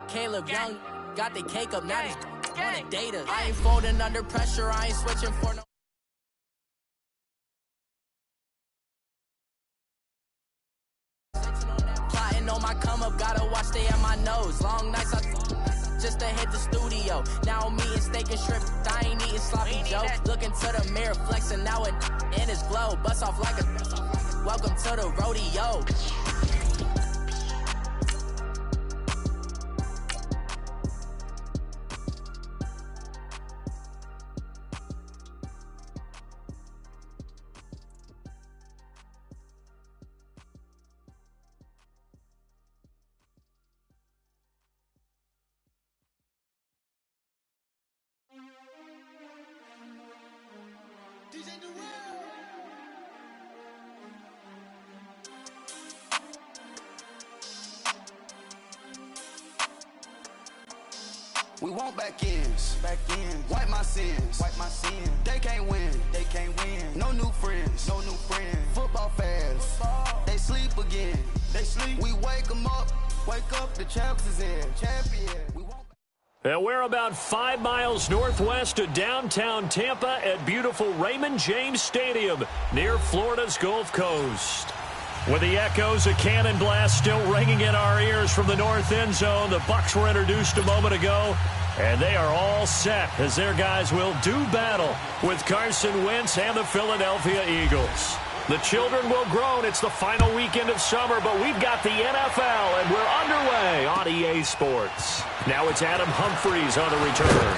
Caleb Young got the cake up, now he's on the data. I ain't folding under pressure, I ain't switching for no. Plotting on my come up, gotta watch stay at my nose. Long nights, just to hit the studio. Now I'm eating steak and shrimp, I ain't eating sloppy Joe. Looking to the mirror, flexing now it in his glow. Bust off like a welcome to the rodeo. We want back ends, wipe my sins, They can't win, no new friends, Football fans, they sleep again, We wake them up, the champs is in, champion. And we're about 5 miles northwest of downtown Tampa at beautiful Raymond James Stadium near Florida's Gulf Coast. With the echoes of cannon blast still ringing in our ears from the north end zone, the Bucs were introduced a moment ago, and they are all set as their guys will do battle with Carson Wentz and the Philadelphia Eagles. The children will groan. It's the final weekend of summer, but we've got the NFL, and we're underway on EA Sports. Now it's Adam Humphries on the return.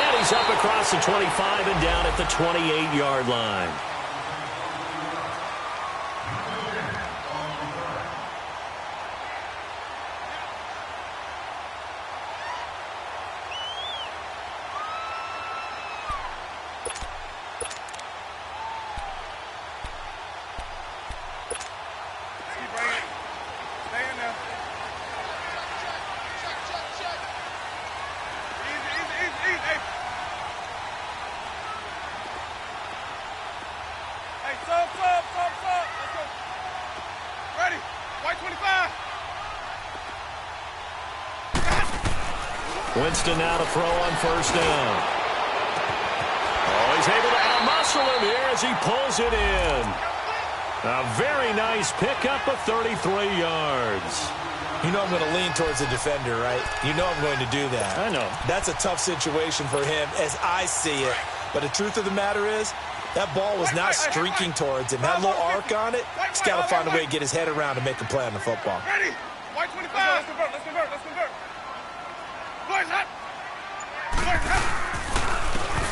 And he's up across the 25 and down at the 28-yard line. Winston now to throw on first down. Oh, he's able to out-muscle him here as he pulls it in. A very nice pickup of 33 yards. You know I'm going to lean towards the defender, right? You know I'm going to do that. I know. That's a tough situation for him as I see it. But the truth of the matter is, that ball was not streaking towards him. That little arc on it, he's got to find a way to get his head around and make a play on the football. Ready? White 25. Let's convert.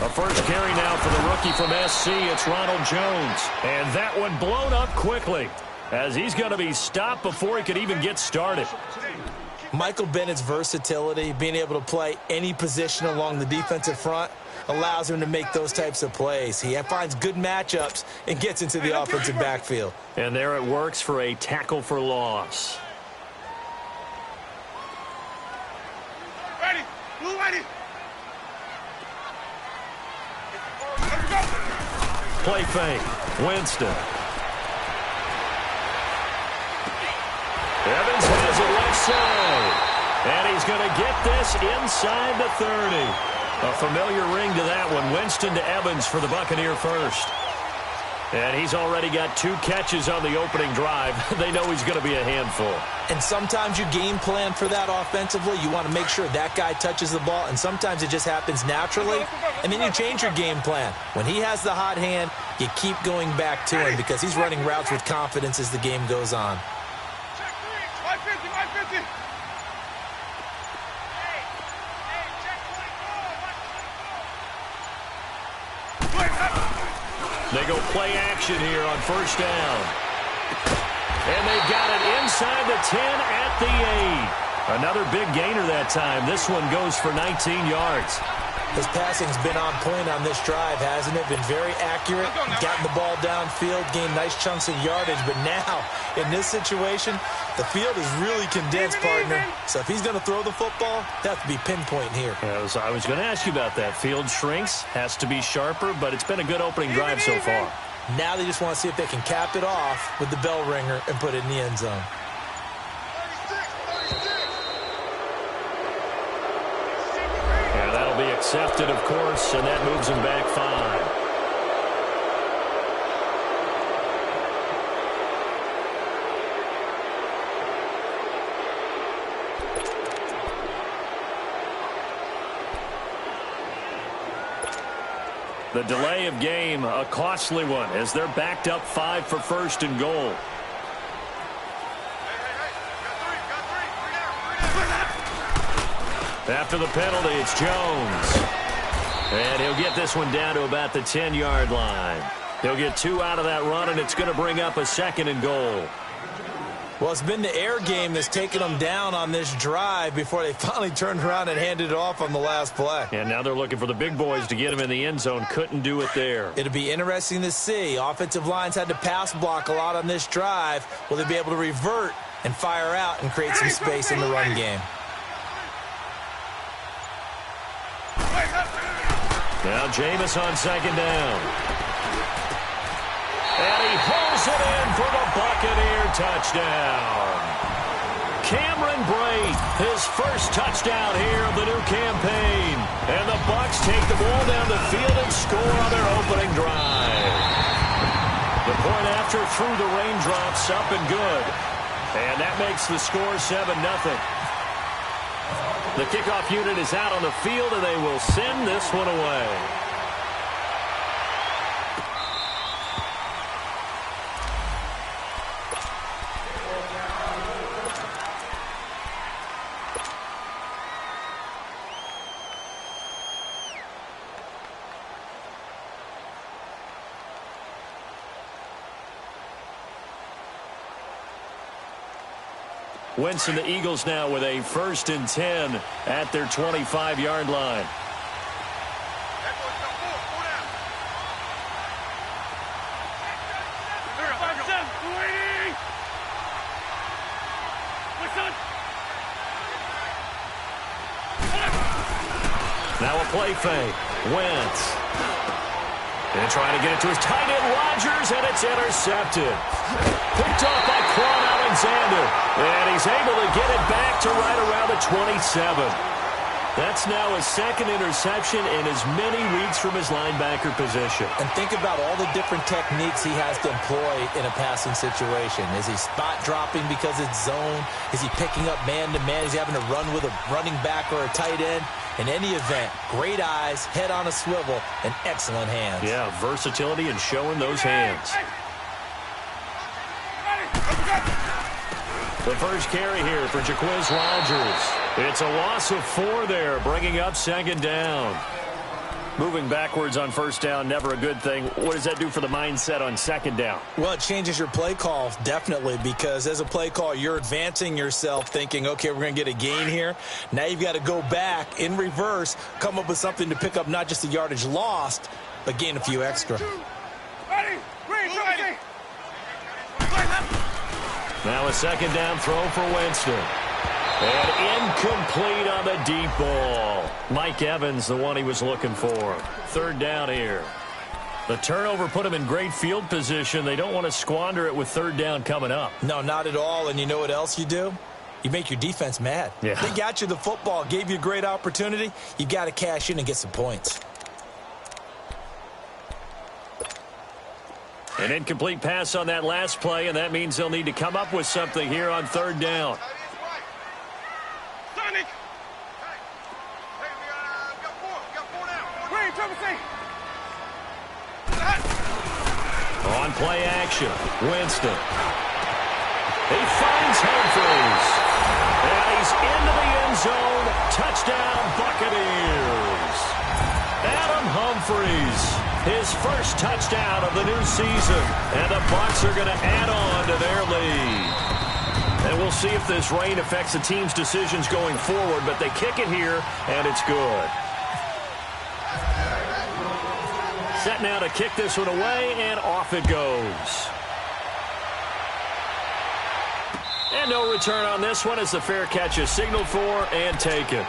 A first carry now for the rookie from SC. It's Ronald Jones. And that one blown up quickly as he's going to be stopped before he could even get started. Michael Bennett's versatility, being able to play any position along the defensive front, allows him to make those types of plays. He finds good matchups and gets into the offensive backfield. And there it works for a tackle for loss. Ready. Blue ready. Play fake. Winston. Evans has it left side. And he's going to get this inside the 30. A familiar ring to that one. Winston to Evans for the Buccaneer first. And he's already got 2 catches on the opening drive. They know he's going to be a handful. And sometimes you game plan for that offensively. You want to make sure that guy touches the ball, and sometimes it just happens naturally. And then you change your game plan. When he has the hot hand, you keep going back to him because he's running routes with confidence as the game goes on. They go play action here on first down. And they've got it inside the 10 at the 8. Another big gainer that time. This one goes for 19 yards. His passing's been on point on this drive, hasn't it? Been very accurate, gotten the ball downfield, gained nice chunks of yardage. But now, in this situation, the field is really condensed, partner. So if he's going to throw the football, that has to be pinpoint here. I was going to ask you about that. Field shrinks, has to be sharper, but it's been a good opening drive so far. Now they just want to see if they can cap it off with the bell ringer and put it in the end zone. 36. Intercepted, of course, and that moves him back 5. The delay of game, a costly one, as they're backed up 5 for first and goal. After the penalty, it's Jones. And he'll get this one down to about the 10-yard line. He'll get 2 out of that run, and it's going to bring up a 2nd and goal. Well, it's been the air game that's taken them down on this drive before they finally turned around and handed it off on the last play. And now they're looking for the big boys to get him in the end zone. Couldn't do it there. It'll be interesting to see. Offensive lines had to pass block a lot on this drive. Will they be able to revert and fire out and create some space in the run game? Now Jameis on 2nd down. And he pulls it in for the Buccaneer touchdown. Cameron Brate, his first touchdown here of the new campaign. And the Bucs take the ball down the field and score on their opening drive. The point after through the raindrops, up and good. And that makes the score 7-0. The kickoff unit is out on the field, and they will send this one away. Winston, the Eagles now with a 1st and 10 at their 25-yard line. Now a play fake. Wentz. And trying to get it to his tight end, Rodgers, and it's intercepted. Picked off by Quan Alexander. And he's able to get it back to right around the 27. That's now his 2nd interception in as many weeks from his linebacker position. And think about all the different techniques he has to employ in a passing situation. Is he spot dropping because it's zone? Is he picking up man-to-man? Is he having to run with a running back or a tight end? In any event, great eyes, head on a swivel, and excellent hands. Yeah, versatility and showing those hands. The first carry here for Jaquiz Rodgers. It's a loss of 4 there, bringing up 2nd down. Moving backwards on 1st down, never a good thing. What does that do for the mindset on 2nd down? Well, it changes your play call, definitely, because as a play call, you're advancing yourself thinking, okay, we're going to get a gain here. Now you've got to go back in reverse, come up with something to pick up not just the yardage lost, but gain a few extra. Now a 2nd down throw for Winston. And incomplete on the deep ball. Mike Evans, the one he was looking for. 3rd down here. The turnover put him in great field position. They don't want to squander it with 3rd down coming up. No, not at all. And you know what else you do? You make your defense mad. Yeah. They got you the football, gave you a great opportunity. You got to cash in and get some points. An incomplete pass on that last play, and that means they'll need to come up with something here on 3rd down. On play action, Winston. He finds Humphries. And he's into the end zone. Touchdown, Buccaneers. Adam Humphries, his first touchdown of the new season. And the Bucs are going to add on to their lead. And we'll see if this rain affects the team's decisions going forward, but they kick it here, and it's good. Set now to kick this one away, and off it goes. And no return on this one as the fair catch is signaled for and taken.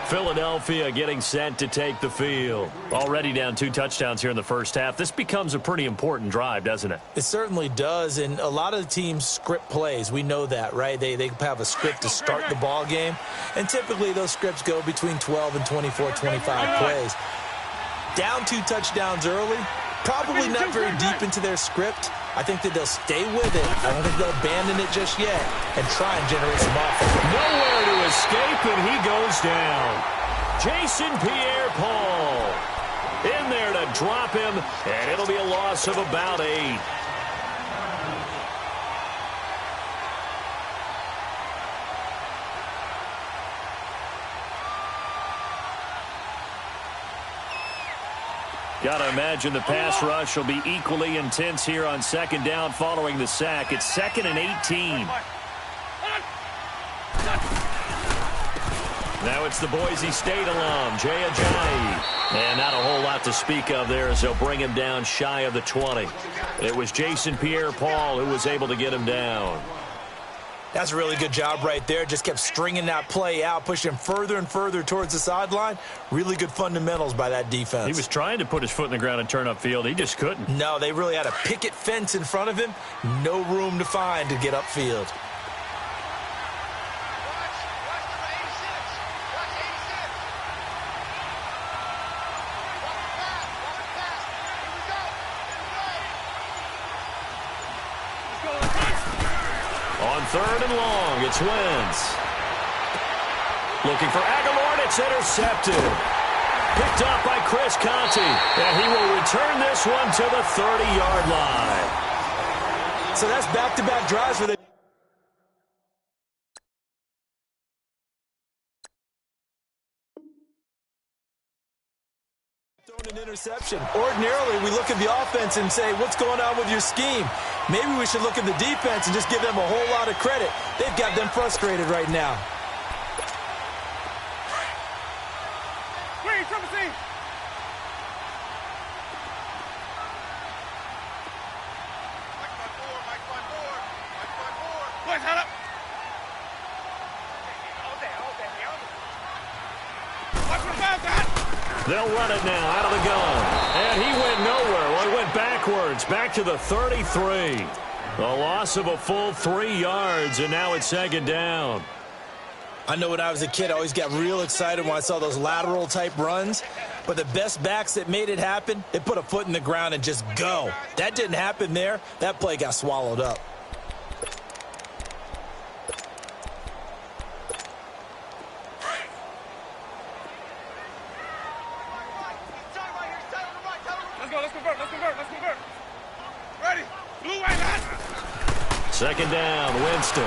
Philadelphia getting set to take the field. Already down 2 touchdowns here in the first half. This becomes a pretty important drive, doesn't it? It certainly does, and a lot of the teams script plays. We know that, right? They have a script to start the ball game. And typically those scripts go between 12 and 24, 25 plays. Down 2 touchdowns early, probably not very deep into their script. I think that they'll stay with it. I don't think they'll abandon it just yet and try and generate some offense. Nowhere to escape, and he goes down. Jason Pierre-Paul in there to drop him, and it'll be a loss of about 8. Got to imagine the pass rush will be equally intense here on second down following the sack. It's 2nd and 18. Now it's the Boise State alum, Jay Ajayi. And not a whole lot to speak of there as they'll bring him down shy of the 20. It was Jason Pierre-Paul who was able to get him down. That's a really good job right there. Just kept stringing that play out, pushing him further and further towards the sideline. Really good fundamentals by that defense. He was trying to put his foot in the ground and turn upfield. He just couldn't. No, they really had a picket fence in front of him. No room to find to get upfield. On 3rd and long, it's Wentz. Looking for Aguilar, and it's intercepted. Picked up by Chris Conte, and he will return this one to the 30-yard line. So that's back-to-back drives where they thrown an interception. Ordinarily, we look at the offense and say, what's going on with your scheme? Maybe we should look at the defense and just give them a whole lot of credit. They've got them frustrated right now. Wait, triple C. Boys, head up. Watch for the foul, God. They'll run it now out of the gun. And he went nowhere. Well, he went backwards, back to the 33. A loss of a full 3 yards, and now it's 2nd down. I know when I was a kid, I always got real excited when I saw those lateral-type runs. But the best backs that made it happen, they put a foot in the ground and just go. That didn't happen there. That play got swallowed up. Let's convert. Ready. Blue, white, hot. 2nd down, Winston.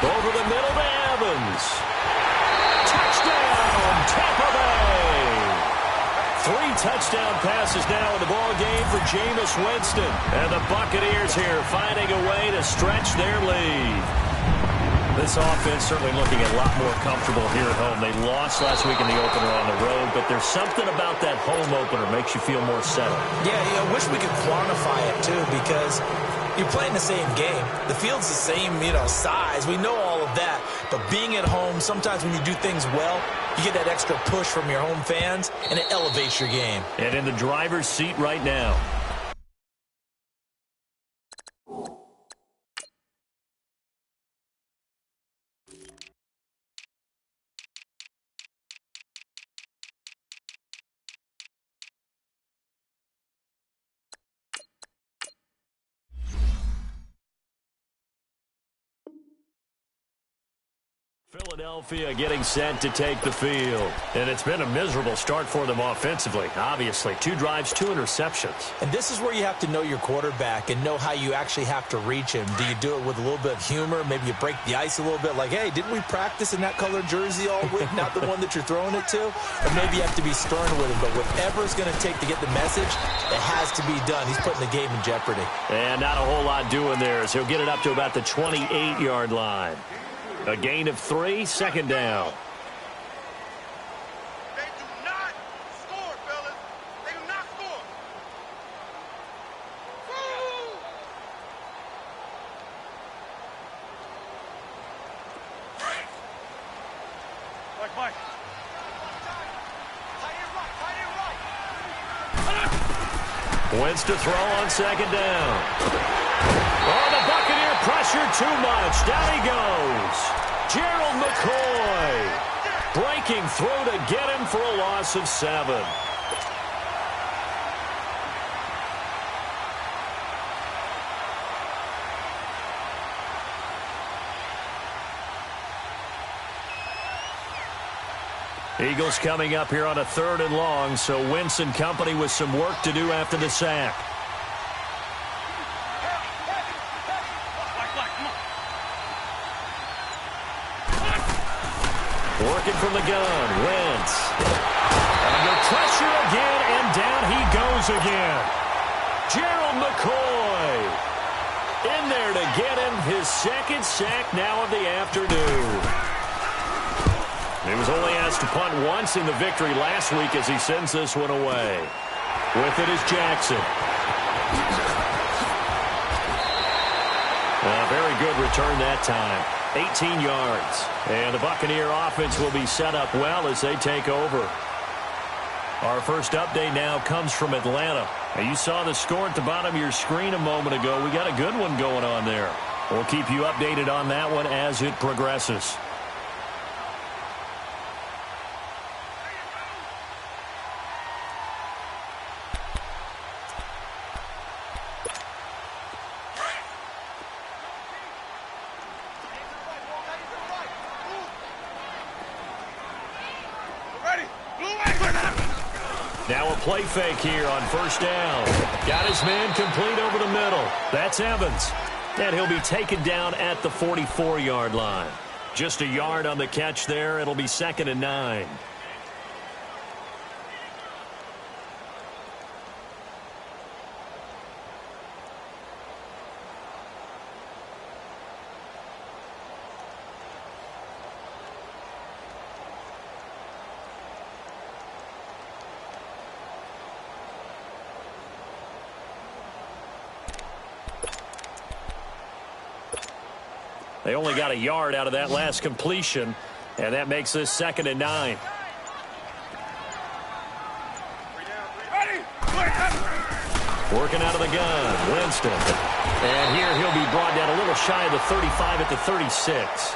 Over the middle to Evans. Touchdown, Tampa Bay. 3 touchdown passes now in the ball game for Jameis Winston. And the Buccaneers here finding a way to stretch their lead. This offense certainly looking a lot more comfortable here at home. They lost last week in the opener on the road, but there's something about that home opener makes you feel more settled. Yeah, I wish we could quantify it, too, because you're playing the same game. The field's the same, size. We know all of that. But being at home, sometimes when you do things well, you get that extra push from your home fans, and it elevates your game. And in the driver's seat right now. Philadelphia getting set to take the field. And it's been a miserable start for them offensively, obviously. 2 drives, 2 interceptions. And this is where you have to know your quarterback and know how you actually have to reach him. Do you do it with a little bit of humor? Maybe you break the ice a little bit like, hey, didn't we practice in that colored jersey all week? Not the one that you're throwing it to? Or maybe you have to be stern with him. But whatever it's going to take to get the message, it has to be done. He's putting the game in jeopardy. And not a whole lot doing there, so he'll get it up to about the 28-yard line. A gain of 3, 2nd down. They do not score, fellas. They do not score. Woo! Mike. Wentz to throw on 2nd down. Oh, the Buccaneer pressure too much. Down he goes. breaking through to get him for a loss of 7. Eagles coming up here on a 3rd and long, so Wentz and company with some work to do after the sack. Working from the gun, Wentz. Under pressure again, and down he goes again. Gerald McCoy in there to get him his 2nd sack now of the afternoon. He was only asked to punt once in the victory last week as he sends this one away. With it is Jackson. A very good return that time. 18 yards. And the Buccaneer offense will be set up well as they take over. Our first update now comes from Atlanta. And you saw the score at the bottom of your screen a moment ago. We got a good one going on there. We'll keep you updated on that one as it progresses. Now a play fake here on 1st down. Got his man complete over the middle. That's Evans. And he'll be taken down at the 44-yard line. Just a yard on the catch there. It'll be 2nd and 9. They only got a yard out of that last completion, and that makes this 2nd and 9. Working out of the gun, Winston. And here he'll be brought down a little shy of the 35 at the 36.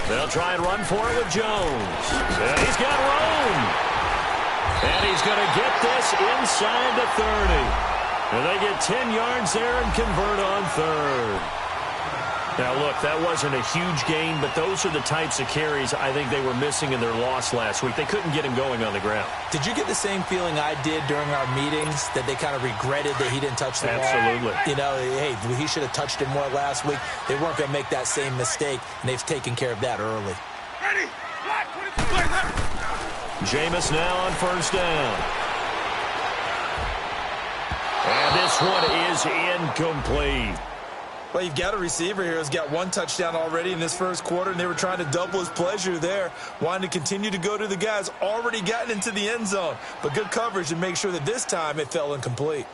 They'll try and run for it with Jones. And he's got room. And he's going to get this inside the 30. And they get 10 yards there and convert on 3rd. Now, look, that wasn't a huge gain, but those are the types of carries I think they were missing in their loss last week. They couldn't get him going on the ground. Did you get the same feeling I did during our meetings, that they kind of regretted that he didn't touch the ball? Absolutely. You know, hey, he should have touched it more last week. They weren't going to make that same mistake, and they've taken care of that early. Ready? Jameis now on 1st down. And this one is incomplete. Well, you've got a receiver here who's got 1 touchdown already in this 1st quarter, and they were trying to double his pleasure there, wanting to continue to go to the guys already gotten into the end zone. But good coverage to make sure that this time it fell incomplete.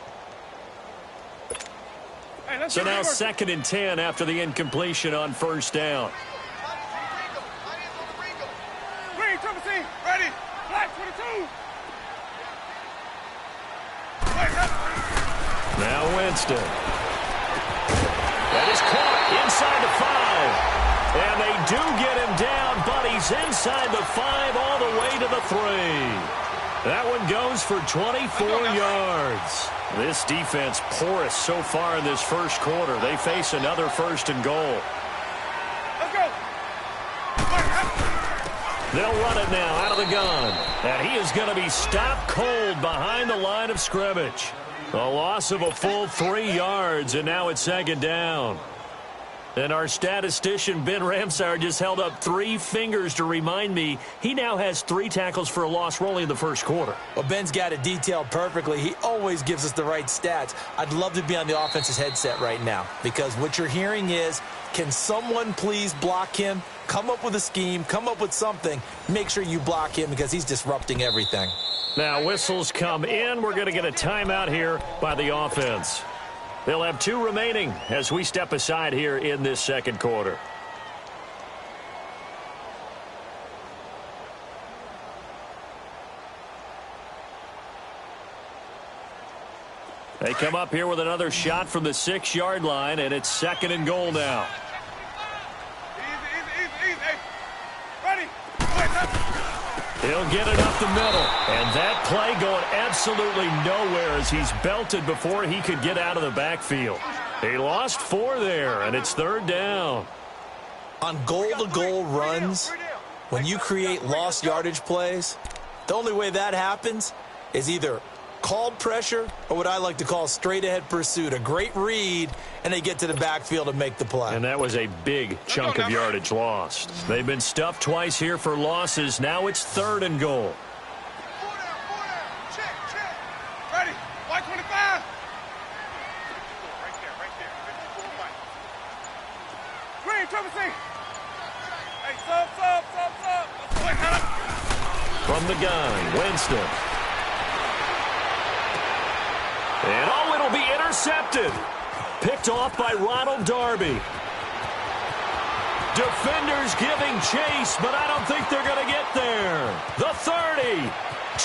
Hey, so now 2nd and 10 after the incompletion on 1st down. Green, triple C, ready, black 22. Now Winston. That is caught inside the 5. And they do get him down, but he's inside the 5 all the way to the 3. That one goes for 24 yards. This defense porous so far in this 1st quarter. They face another 1st and goal. Let's go. They'll run it now out of the gun. And he is going to be stopped cold behind the line of scrimmage. A loss of a full 3 yards, and now it's 2nd down. And our statistician, Ben Ramsauer, just held up 3 fingers to remind me he now has 3 tackles for a loss only in the 1st quarter. Well, Ben's got it detailed perfectly. He always gives us the right stats. I'd love to be on the offense's headset right now, because what you're hearing is, can someone please block him? Come up with a scheme, come up with something. Make sure you block him because he's disrupting everything. Now whistles come in. We're going to get a timeout here by the offense. They'll have 2 remaining as we step aside here in this second quarter. They come up here with another shot from the 6-yard line, and it's 2nd and goal now. Easy. Ready. He'll get it up the middle, and that play going absolutely nowhere as he's belted before he could get out of the backfield. He lost 4 there, and it's 3rd down. On goal-to-goal runs, when you create lost yardage plays, the only way that happens is either called pressure or what I like to call straight-ahead pursuit, a great read, and they get to the backfield and make the play. And that was a big chunk of yardage lost. They've been stuffed twice here for losses. Now it's 3rd and goal. 4 down. Check. Ready. White 25. Right there. 54 white. Green, Trevor C. Hey, sub. From the gun, Winston. And it'll be intercepted. Picked off by Ronald Darby. Defenders giving chase, but I don't think they're going to get there. The 30,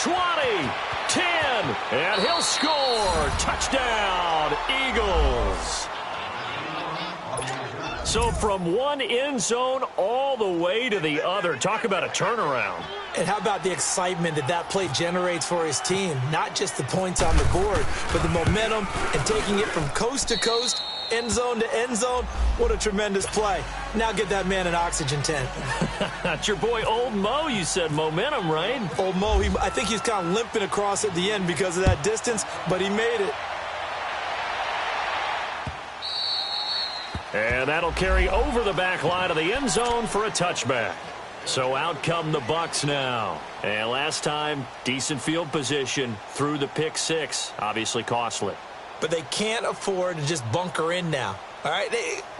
20, 10, and he'll score. Touchdown, Eagles. So from one end zone all the way to the other. Talk about a turnaround. And how about the excitement that play generates for his team? Not just the points on the board, but the momentum and taking it from coast to coast, end zone to end zone. What a tremendous play. Now get that man an oxygen tent. That's your boy Old Mo. You said momentum, right? Old Mo, I think he's kind of limping across at the end because of that distance, but he made it. And that'll carry over the back line of the end zone for a touchback. So out come the Bucs now. And last time, decent field position through the pick 6. Obviously costly. But they can't afford to just bunker in now. All right,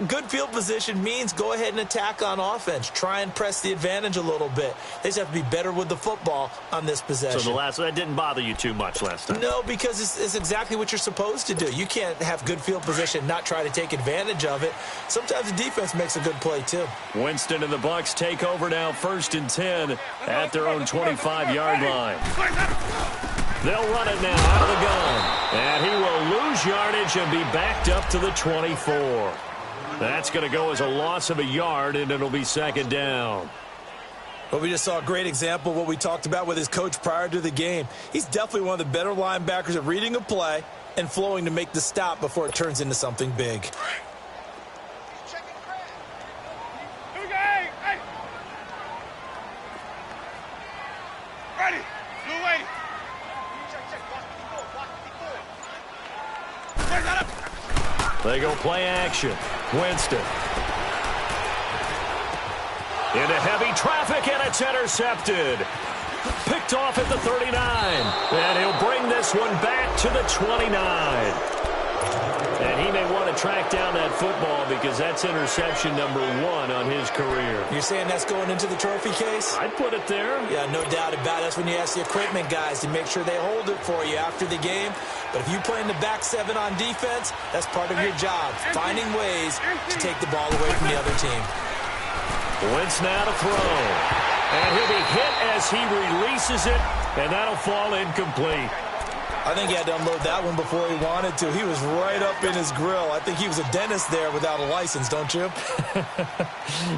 good field position means go ahead and attack on offense. Try and press the advantage a little bit. They just have to be better with the football on this possession. So that didn't bother you too much last time? No, because it's exactly what you're supposed to do. You can't have good field position and not try to take advantage of it. Sometimes the defense makes a good play, too. Winston and the Bucs take over now 1st and 10 at their own 25-yard line. They'll run it now out of the gun. And he will lose yardage and be backed up to the 24. That's going to go as a loss of a yard, and it'll be 2nd down. Well, we just saw a great example of what we talked about with his coach prior to the game. He's definitely one of the better linebackers at reading a play and flowing to make the stop before it turns into something big. Ready. Blue 80. They go play action. Winston. Into heavy traffic, and it's intercepted. Picked off at the 39. And he'll bring this one back to the 29. And he may want to track down that football because that's interception number 1 on his career. You're saying that's going into the trophy case? I'd put it there. Yeah, no doubt about it. That's when you ask the equipment guys to make sure they hold it for you after the game. But if you play in the back 7 on defense, that's part of your job, finding ways to take the ball away from the other team. Wentz now to throw. And he'll be hit as he releases it, and that'll fall incomplete. I think he had to unload that one before he wanted to. He was right up in his grill. I think he was a dentist there without a license, don't you?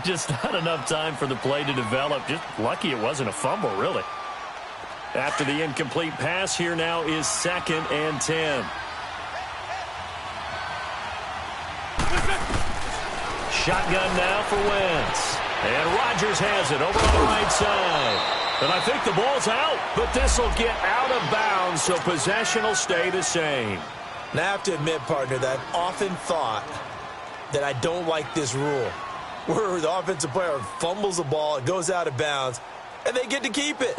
Just not enough time for the play to develop. Just lucky it wasn't a fumble, really. After the incomplete pass, here now is 2nd and 10. Shotgun now for Wentz. And Rodgers has it over on the right side. And I think the ball's out, but this will get out of bounds, so possession will stay the same. Now, I have to admit, partner, that I've often thought that I don't like this rule, where the offensive player fumbles the ball, it goes out of bounds, and they get to keep it.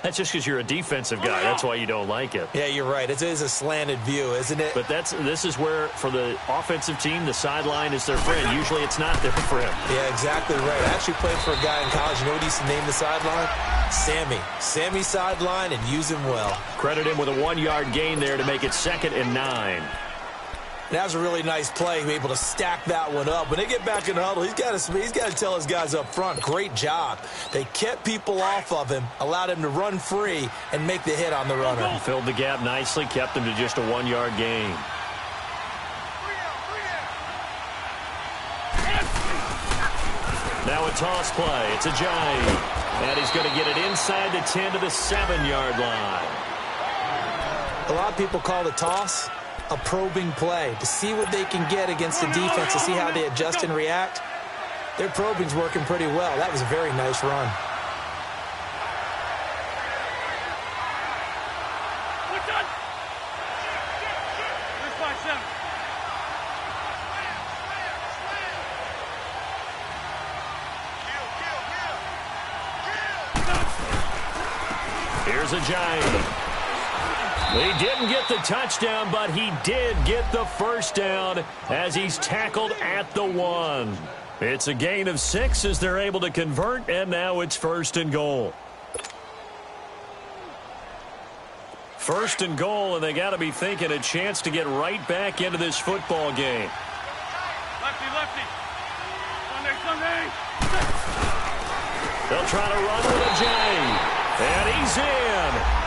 That's just because you're a defensive guy. That's why you don't like it. Yeah, you're right. It is a slanted view, isn't it? But this is where, for the offensive team, the sideline is their friend. Usually it's not their friend. Yeah, exactly right. I actually played for a guy in college. You know what he used to name the sideline? Sammy. Sammy sideline, and use him well. Credit him with a 1-yard gain there to make it 2nd and 9. And that was a really nice play, able to stack that one up. When they get back in the huddle, he's got to tell his guys up front, great job. They kept people off of him, allowed him to run free and make the hit on the runner. Filled the gap nicely, kept him to just a 1-yard gain. Now a toss play. It's a giant. And he's going to get it inside the 10 to the 7-yard line. A lot of people call the toss a probing play to see what they can get against the defense, to see how they adjust and react. Their probing's working pretty well. That was a very nice run. Here's a giant. He didn't get the touchdown, but he did get the first down as he's tackled at the 1. It's a gain of 6 as they're able to convert, and now it's 1st and goal. 1st and goal, and they got to be thinking a chance to get right back into this football game. Lefty. Sunday. They'll try to run with a J. And he's in.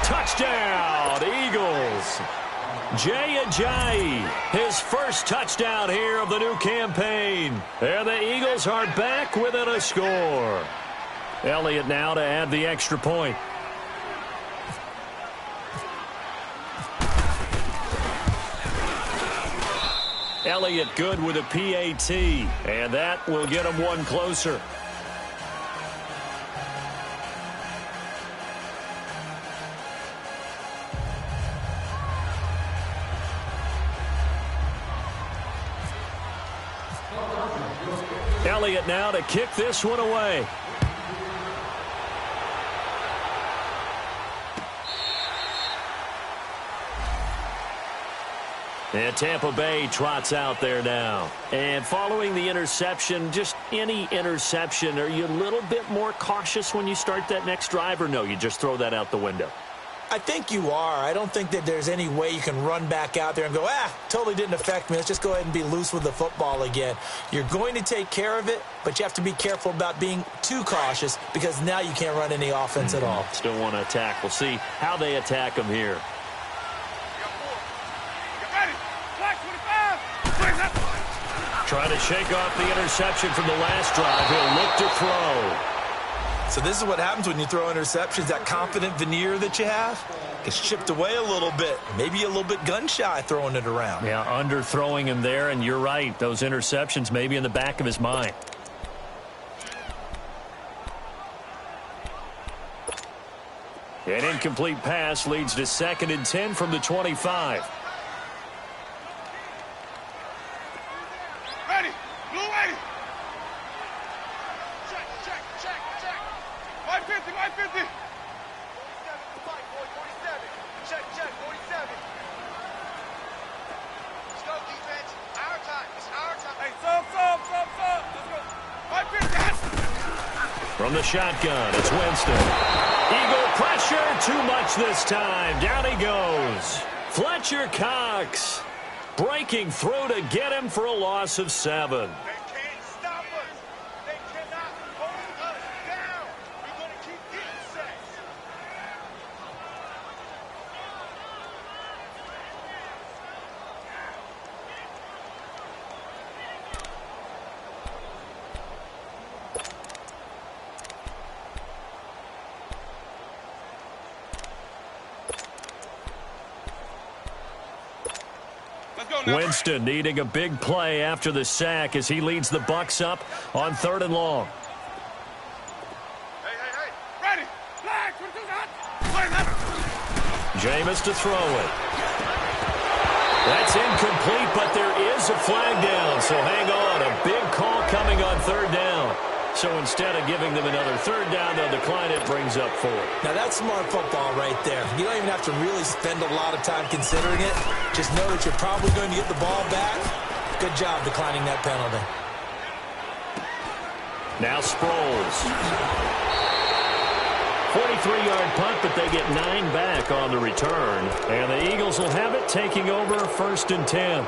Touchdown, Eagles. Jay Ajayi, his first touchdown here of the new campaign. And the Eagles are back within a score. Elliott now to add the extra point. Elliott good with a PAT, and that will get him one closer. Elliott now to kick this one away. And Tampa Bay trots out there now. And following the interception, just any interception, are you a little bit more cautious when you start that next drive, or no, you just throw that out the window? I think you are. I don't think that there's any way you can run back out there and go, totally didn't affect me. Let's just go ahead and be loose with the football again. You're going to take care of it, but you have to be careful about being too cautious because now you can't run any offense at all. Still want to attack. We'll see how they attack them here. Trying to shake off the interception from the last drive. He'll look to throw. So this is what happens when you throw interceptions. That confident veneer that you have gets chipped away a little bit. Maybe a little bit gun-shy throwing it around. Yeah, underthrowing him there, and you're right. Those interceptions may be in the back of his mind. An incomplete pass leads to 2nd and 10 from the 25. From the shotgun, it's Winston. Eagle pressure, too much this time. Down he goes. Fletcher Cox breaking through to get him for a loss of 7. Winston needing a big play after the sack as he leads the Bucs up on 3rd and long. Ready. Jameis to throw it. That's incomplete, but there is a flag down, so hang on. A big call coming on 3rd down. So instead of giving them another 3rd down, they'll decline it, brings up 4. Now that's smart football right there. You don't even have to really spend a lot of time considering it. Just know that you're probably going to get the ball back. Good job declining that penalty. Now Sproles. 43-yard punt, but they get 9 back on the return. And the Eagles will have it, taking over 1st and 10.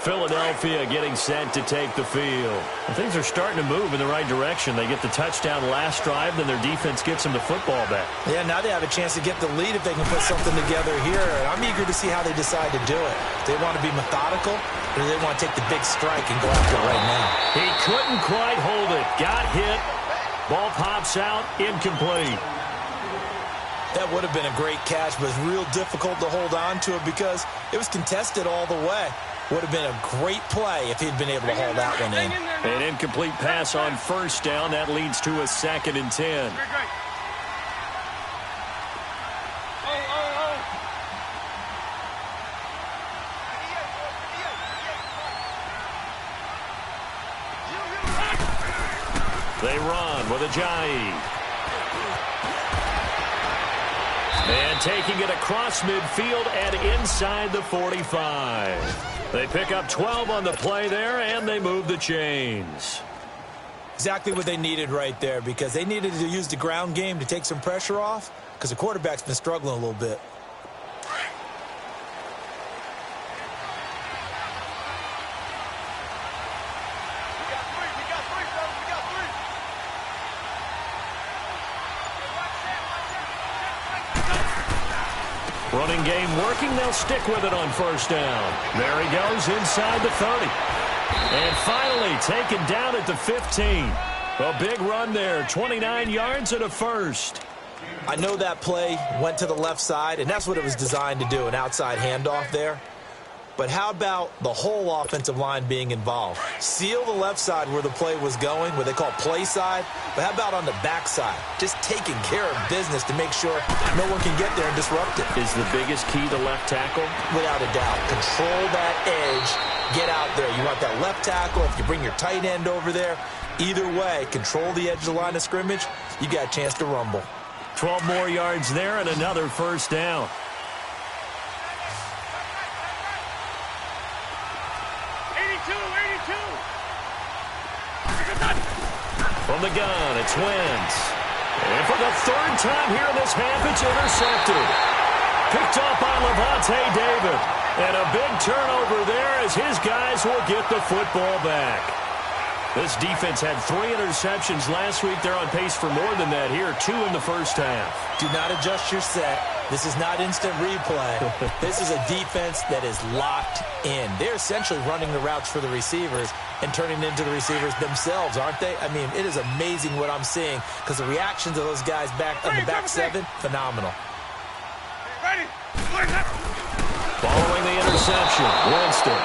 Philadelphia getting set to take the field. And things are starting to move in the right direction. They get the touchdown last drive, then their defense gets them the football back. Yeah, now they have a chance to get the lead if they can put something together here. I'm eager to see how they decide to do it. Do they want to be methodical, or do they want to take the big strike and go after it right now? He couldn't quite hold it. Got hit. Ball pops out. Incomplete. That would have been a great catch, but it's real difficult to hold on to it because it was contested all the way. Would have been a great play if he'd been able to hold that one in. An incomplete pass on first down. That leads to a 2nd and 10. They run with Ajayi. And taking it across midfield and inside the 45. They pick up 12 on the play there, and they move the chains. Exactly what they needed right there, because they needed to use the ground game to take some pressure off, because the quarterback's been struggling a little bit. Running game working. They'll stick with it on first down. There he goes inside the 30. And finally taken down at the 15. A big run there. 29 yards and a first. I know that play went to the left side, and that's what it was designed to do, an outside handoff there. But how about the whole offensive line being involved? Seal the left side where the play was going, what they call play side. But how about on the back side? Just taking care of business to make sure no one can get there and disrupt it. Is the biggest key to left tackle? Without a doubt. Control that edge. Get out there. You want that left tackle. If you bring your tight end over there, either way, control the edge of the line of scrimmage, you got a chance to rumble. 12 more yards there and another first down. From the gun, it's Wentz. And for the 3rd time here in this half, it's intercepted. Picked up by Levante David. And a big turnover there as his guys will get the football back. This defense had 3 interceptions last week. They're on pace for more than that here. 2 in the first half. Do not adjust your set. This is not instant replay. This is a defense that is locked in. They're essentially running the routes for the receivers and turning it into the receivers themselves, aren't they? I mean, it is amazing what I'm seeing because the reactions of those guys back on the back 7, phenomenal. Following the interception, Winston.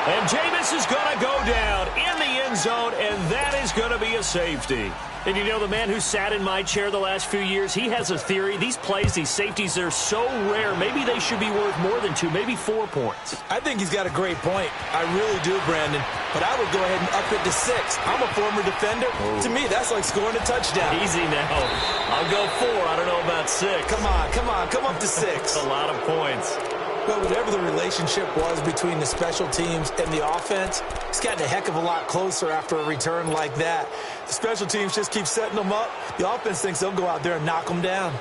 And Jameis is going to go down in the end zone, and that is going to be a safety. And you know, the man who sat in my chair the last few years, he has a theory. These plays, these safeties, they're so rare. Maybe they should be worth more than 2, maybe 4 points. I think he's got a great point. I really do, Brandon. But I would go ahead and up it to 6. I'm a former defender. Oh. To me, that's like scoring a touchdown. Easy now. I'll go 4. I don't know about 6. Come on. Come up to 6. That's a lot of points. But whatever the relationship was between the special teams and the offense, it's gotten a heck of a lot closer after a return like that. The special teams just keep setting them up. The offense thinks they'll go out there and knock them down.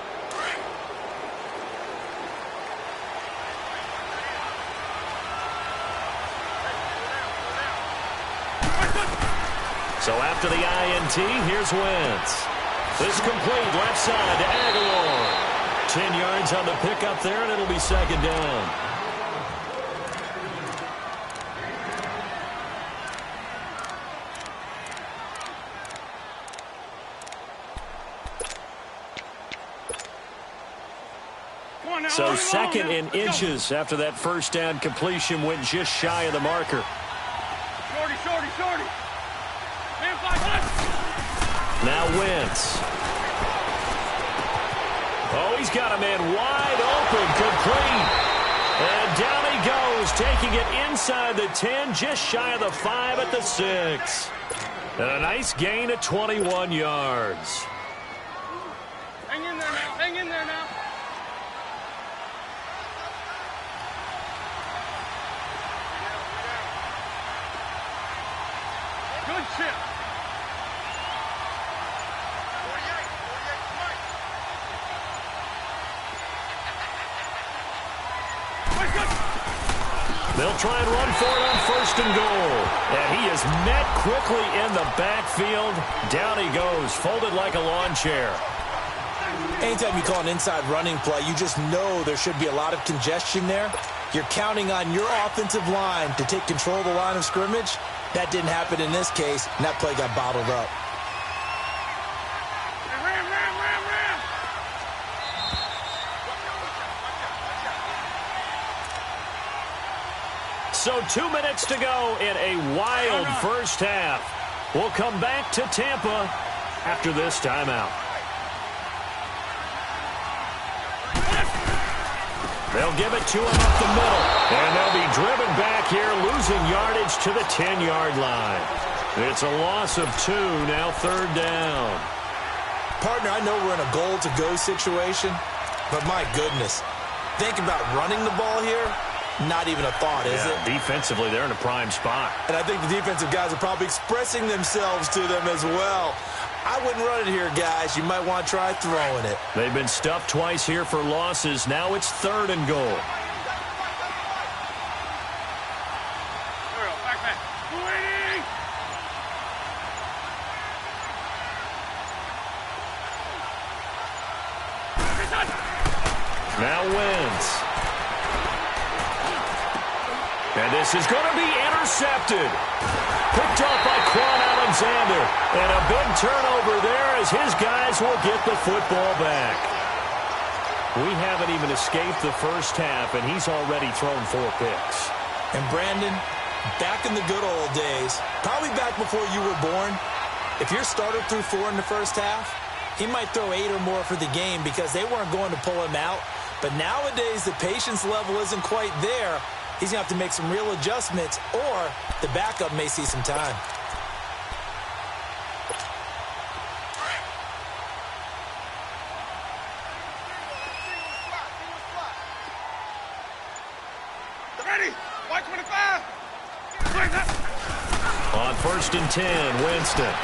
So after the INT, here's Wentz. This complete left side to Aguilar. 10 yards on the pickup there, and it'll be 2nd down. So 2nd and inches after that first down completion went just shy of the marker. Shorty. Man, 5. Now Wentz. Oh, he's got a man wide open, complete. And down he goes, taking it inside the 10, just shy of the 5 at the 6. And a nice gain of 21 yards. Hang in there now. Good chip. 48, Mike. They'll try and run for it on 1st and goal. And he is met quickly in the backfield. Down he goes, folded like a lawn chair. Anytime you call an inside running play, you just know there should be a lot of congestion there. You're counting on your offensive line to take control of the line of scrimmage. That didn't happen in this case, and that play got bottled up. So 2 minutes to go in a wild first half. We'll come back to Tampa after this timeout. They'll give it to him up the middle. And they'll be driven back here, losing yardage to the 10-yard line. It's a loss of 2, now 3rd down. Partner, I know we're in a goal-to-go situation, but my goodness. Think about running the ball here. Not even a thought, is it? Defensively, they're in a prime spot. And I think the defensive guys are probably expressing themselves to them as well. I wouldn't run it here, guys. You might want to try throwing it. They've been stuffed twice here for losses. Now it's 3rd and goal. Now wins. And this is going to be intercepted. Picked off by Quan Alexander. And a big turnover there as his guys will get the football back. We haven't even escaped the first half, and he's already thrown 4 picks. And Brandon, back in the good old days, probably back before you were born, if your starter threw 4 in the first half, he might throw 8 or more for the game because they weren't going to pull him out. But nowadays, the patience level isn't quite there. He's going to have to make some real adjustments, or the backup may see some time. Ready? White 25. On 1st and 10, Winston.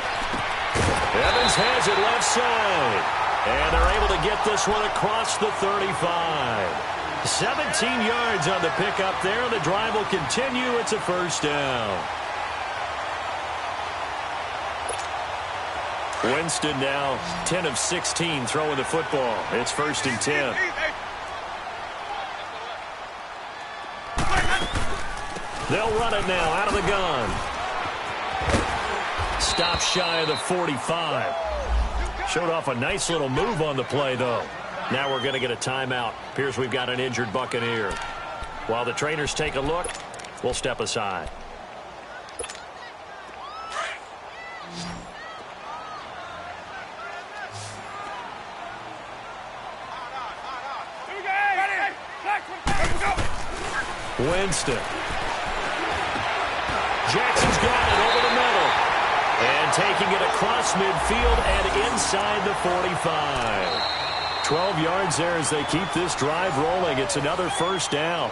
Evans has it left side. And they're able to get this one across the 35. 17 yards on the pickup there. The drive will continue. It's a 1st down. Winston now 10 of 16 throwing the football. It's 1st and 10. They'll run it now out of the gun. Stop shy of the 45. Showed off a nice little move on the play, though. Now we're going to get a timeout. Appears we've got an injured Buccaneer. While the trainers take a look, we'll step aside. Winston. Jackson's got it over the middle. And taking it across midfield and inside the 45. 12 yards there as they keep this drive rolling. It's another 1st down.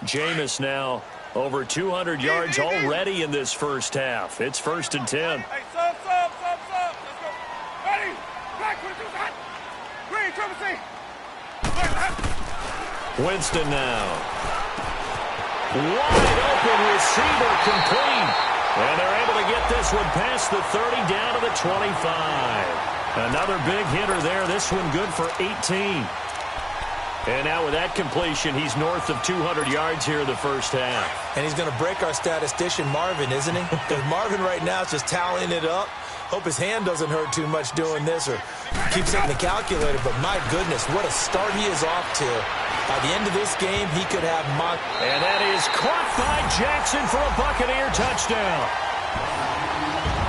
Jameis now over 200 yards already in this first half. It's 1st and 10. Hey, sub. Let's go. Ready? Black 22 hot. Green, triple C. Winston now. Wide open receiver complete. And they're able to get this one past the 30 down to the 25. Another big hitter there. This one good for 18. And now with that completion, he's north of 200 yards here in the first half. And he's going to break our statistician, Marvin, isn't he? Because Marvin right now is just tallying it up. Hope his hand doesn't hurt too much doing this or keep setting the calculator. But my goodness, what a start he is off to. By the end of this game, he could have mocked. And that is caught by Jackson for a Buccaneer touchdown.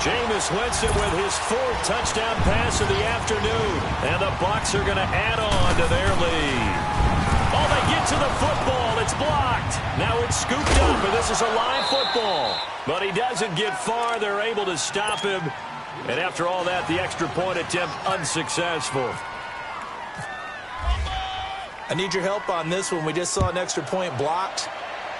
Jameis Winston with his 4th touchdown pass of the afternoon. And the Bucs are going to add on to their lead. Oh, they get to the football. It's blocked. Now it's scooped up, and this is a live football. But he doesn't get far. They're able to stop him. And after all that, the extra point attempt unsuccessful. I need your help on this one. We just saw an extra point blocked.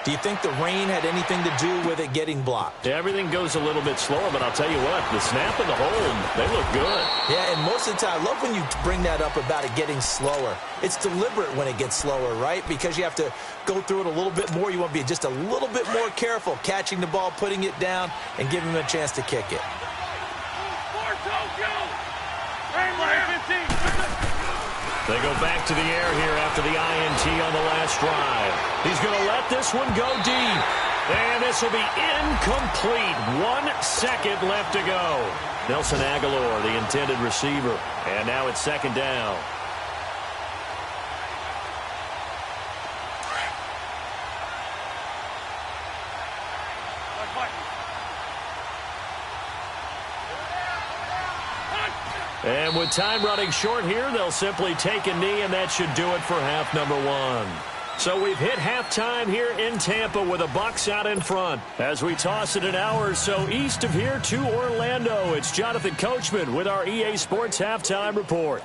Do you think the rain had anything to do with it getting blocked? Everything goes a little bit slower, but I'll tell you what, the snap and the hold, they look good. Yeah, and most of the time, I love when you bring that up about it getting slower. It's deliberate when it gets slower, right? Because you have to go through it a little bit more. You want to be just a little bit more careful catching the ball, putting it down, and giving him a chance to kick it. They go back to the air here after the INT on the last drive. He's going to let this one go deep. And this will be incomplete. 1 second left to go. Nelson Aguilar, the intended receiver. And now it's second down. And with time running short here, they'll simply take a knee, and that should do it for half number 1. So we've hit halftime here in Tampa with the Bucs out in front. As we toss it an hour or so east of here to Orlando, it's Jonathan Coachman with our EA Sports Halftime Report.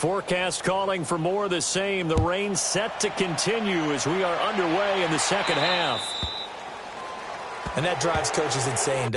Forecast calling for more of the same. The rain set to continue as we are underway in the second half. And that drives coaches insane.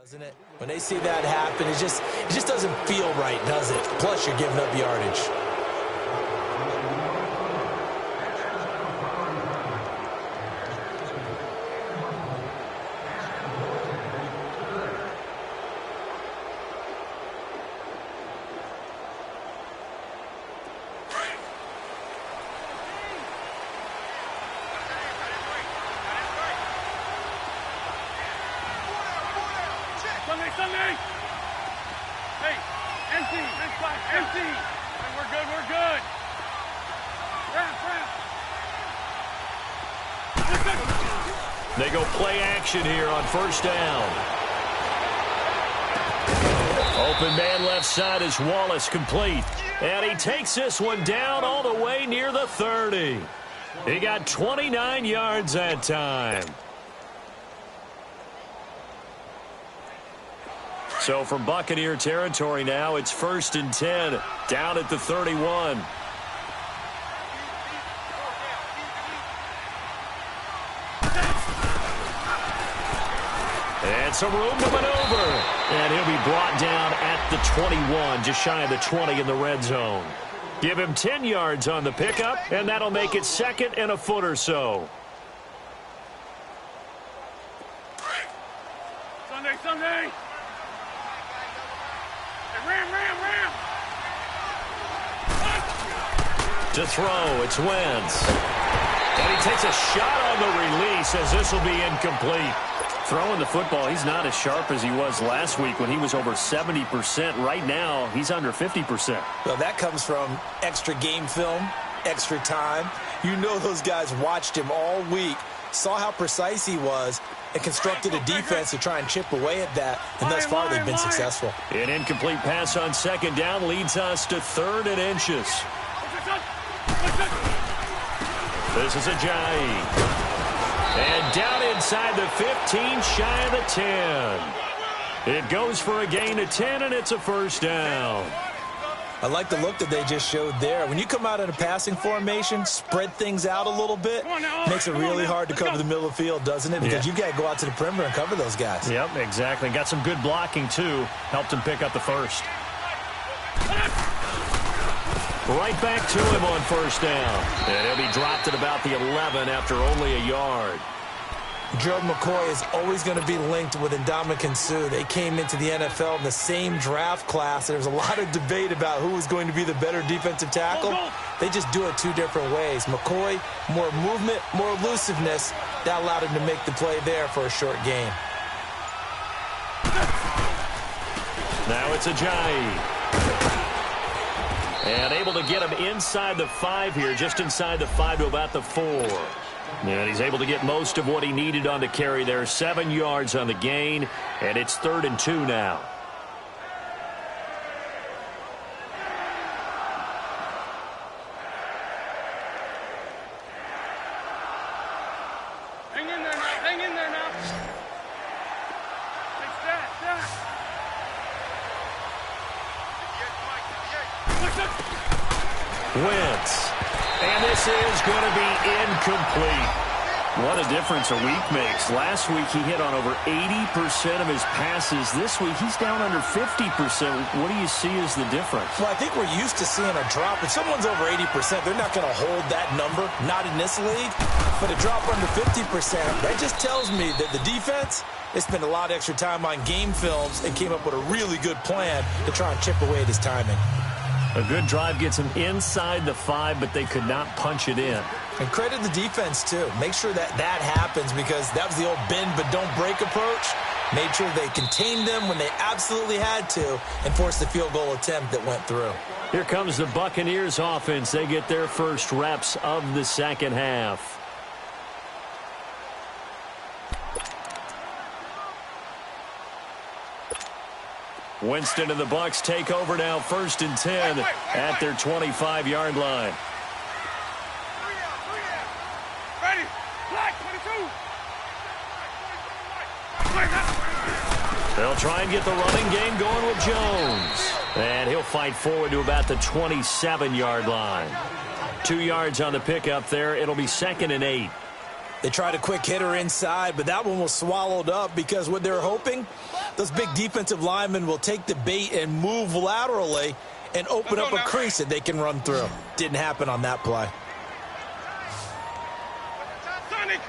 Doesn't it? When they see that happen, it just doesn't feel right, does it? Plus, you're giving up yardage. Sunday! Hey, empty! Empty! Hey, we're good! Wrap! They go play action here on first down. Open man left side is Wallace, complete. And he takes this one down all the way near the 30. He got 29 yards that time. So from Buccaneer territory now, it's 1st and 10, down at the 31. And some room to maneuver. And he'll be brought down at the 21, just shy of the 20 in the red zone. Give him 10 yards on the pickup, and that'll make it 2nd and a foot or so. Sunday! Ram! To throw, it's Wentz. And he takes a shot on the release as this will be incomplete. Throwing the football, he's not as sharp as he was last week when he was over 70%. Right now, he's under 50%. Well, that comes from extra game film, extra time. You know those guys watched him all week, saw how precise he was, and constructed a defense to try and chip away at that, and thus far they've been successful. An incomplete pass on 2nd down leads us to 3rd and inches. This is Ajayi. And down inside the 15, shy of the 10. It goes for a gain of 10, and it's a first down. I like the look that they just showed there. When you come out in a passing formation, spread things out a little bit, makes it really hard to cover the middle of the field, doesn't it? Because you got to go out to the perimeter and cover those guys. Yep, exactly. Got some good blocking, too. Helped him pick up the first. Right back to him on first down. And he'll be dropped at about the 11 after only a yard. Gerald McCoy is always going to be linked with Ndamukong Suh. They came into the NFL in the same draft class. There was a lot of debate about who was going to be the better defensive tackle. They just do it 2 different ways. McCoy, more movement, more elusiveness. That allowed him to make the play there for a short gain. Now it's Ajayi. And able to get him inside the 5 here, just inside the 5 to about the 4. And he's able to get most of what he needed on the carry there. 7 yards on the gain, and it's 3rd and 2 now. Hang in there now. Hey, stat. Wentz. And this is going to be incomplete. What a difference a week makes. Last week he hit on over 80% of his passes. This week he's down under 50%. What do you see as the difference? Well, I think we're used to seeing a drop. If someone's over 80%, they're not going to hold that number, not in this league. But a drop under 50%, that just tells me that the defense, they spent a lot of extra time on game films and came up with a really good plan to try and chip away at his timing. A good drive gets him inside the 5, but they could not punch it in. And credit the defense, too. Make sure that happens, because that was the old bend but don't break approach. Made sure they contained them when they absolutely had to and forced the field goal attempt that went through. Here comes the Buccaneers offense. They get their first reps of the second half. Winston and the Bucs take over now, 1st and 10 at their 25-yard line. Ready? Black 22. They'll try and get the running game going with Jones. And he'll fight forward to about the 27-yard line. 2 yards on the pickup there. It'll be 2nd and 8. They tried a quick hitter inside, but that one was swallowed up because what they're hoping, those big defensive linemen will take the bait and move laterally and open up a crease that they can run through. Didn't happen on that play. Sonic!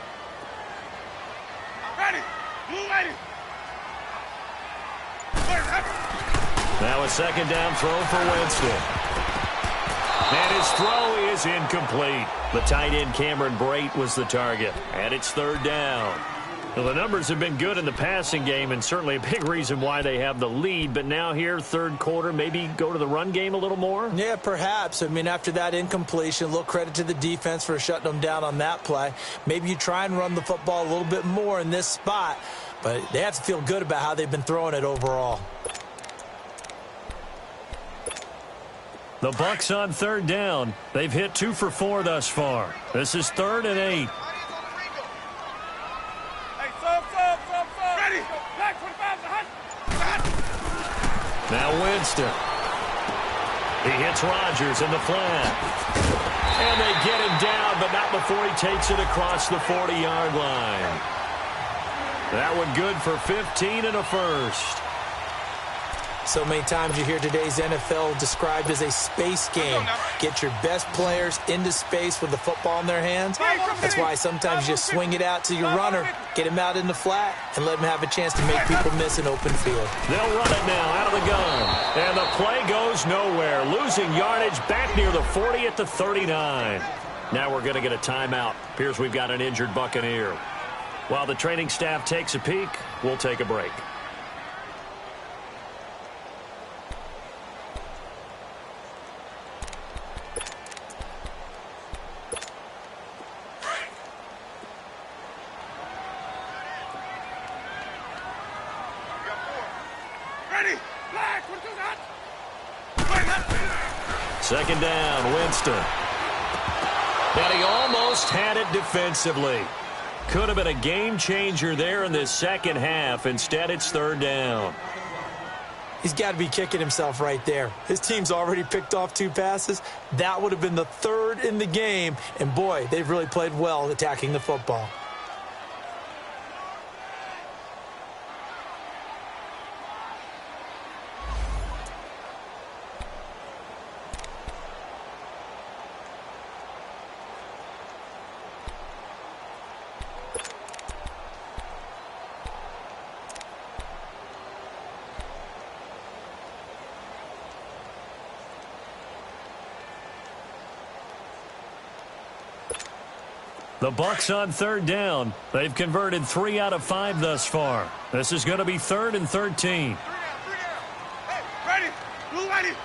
Ready! Move ready! Now a second down throw for Winston. And his throw is incomplete. The tight end Cameron Brate was the target. And it's third down. Well, the numbers have been good in the passing game and certainly a big reason why they have the lead. But now here, third quarter, maybe go to the run game a little more? Yeah, perhaps. I mean, after that incompletion, a little credit to the defense for shutting them down on that play. Maybe you try and run the football a little bit more in this spot. But they have to feel good about how they've been throwing it overall. The Bucs on third down. They've hit 2 for 4 thus far. This is 3rd and 8. Hey, sub. Ready! Black 25 to hot. Now Winston. He hits Rodgers in the flat. And they get him down, but not before he takes it across the 40-yard line. That one good for 15 and a first. So many times you hear today's NFL described as a space game. Get your best players into space with the football in their hands. That's why sometimes you swing it out to your runner, get him out in the flat, and let him have a chance to make people miss an open field. They'll run it now out of the gun. And the play goes nowhere. Losing yardage back near the 40 at the 39. Now we're going to get a timeout. Appears we've got an injured Buccaneer. While the training staff takes a peek, we'll take a break. Second down, Winston. And he almost had it defensively. Could have been a game changer there in this second half. Instead, it's third down. He's got to be kicking himself right there. His team's already picked off 2 passes. That would have been the 3rd in the game. And, boy, they've really played well attacking the football. The Bucs on third down. They've converted 3 out of 5 thus far. This is going to be 3rd and 13. Hey, ready! Blue ready!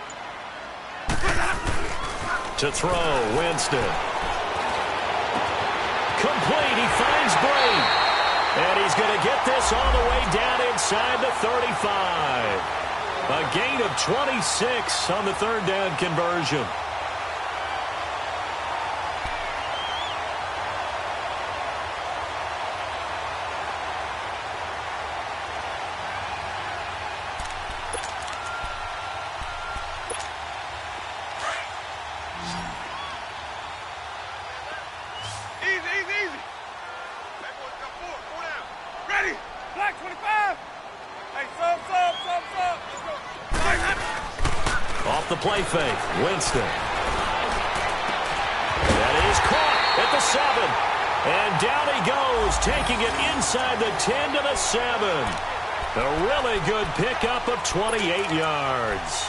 To throw, Winston. Complete, he finds Brate. And he's going to get this all the way down inside the 35. A gain of 26 on the 3rd down conversion. Off the play fake, Winston. That is caught at the 7. And down he goes, taking it inside the 10 to the 7. A really good pickup of 28 yards.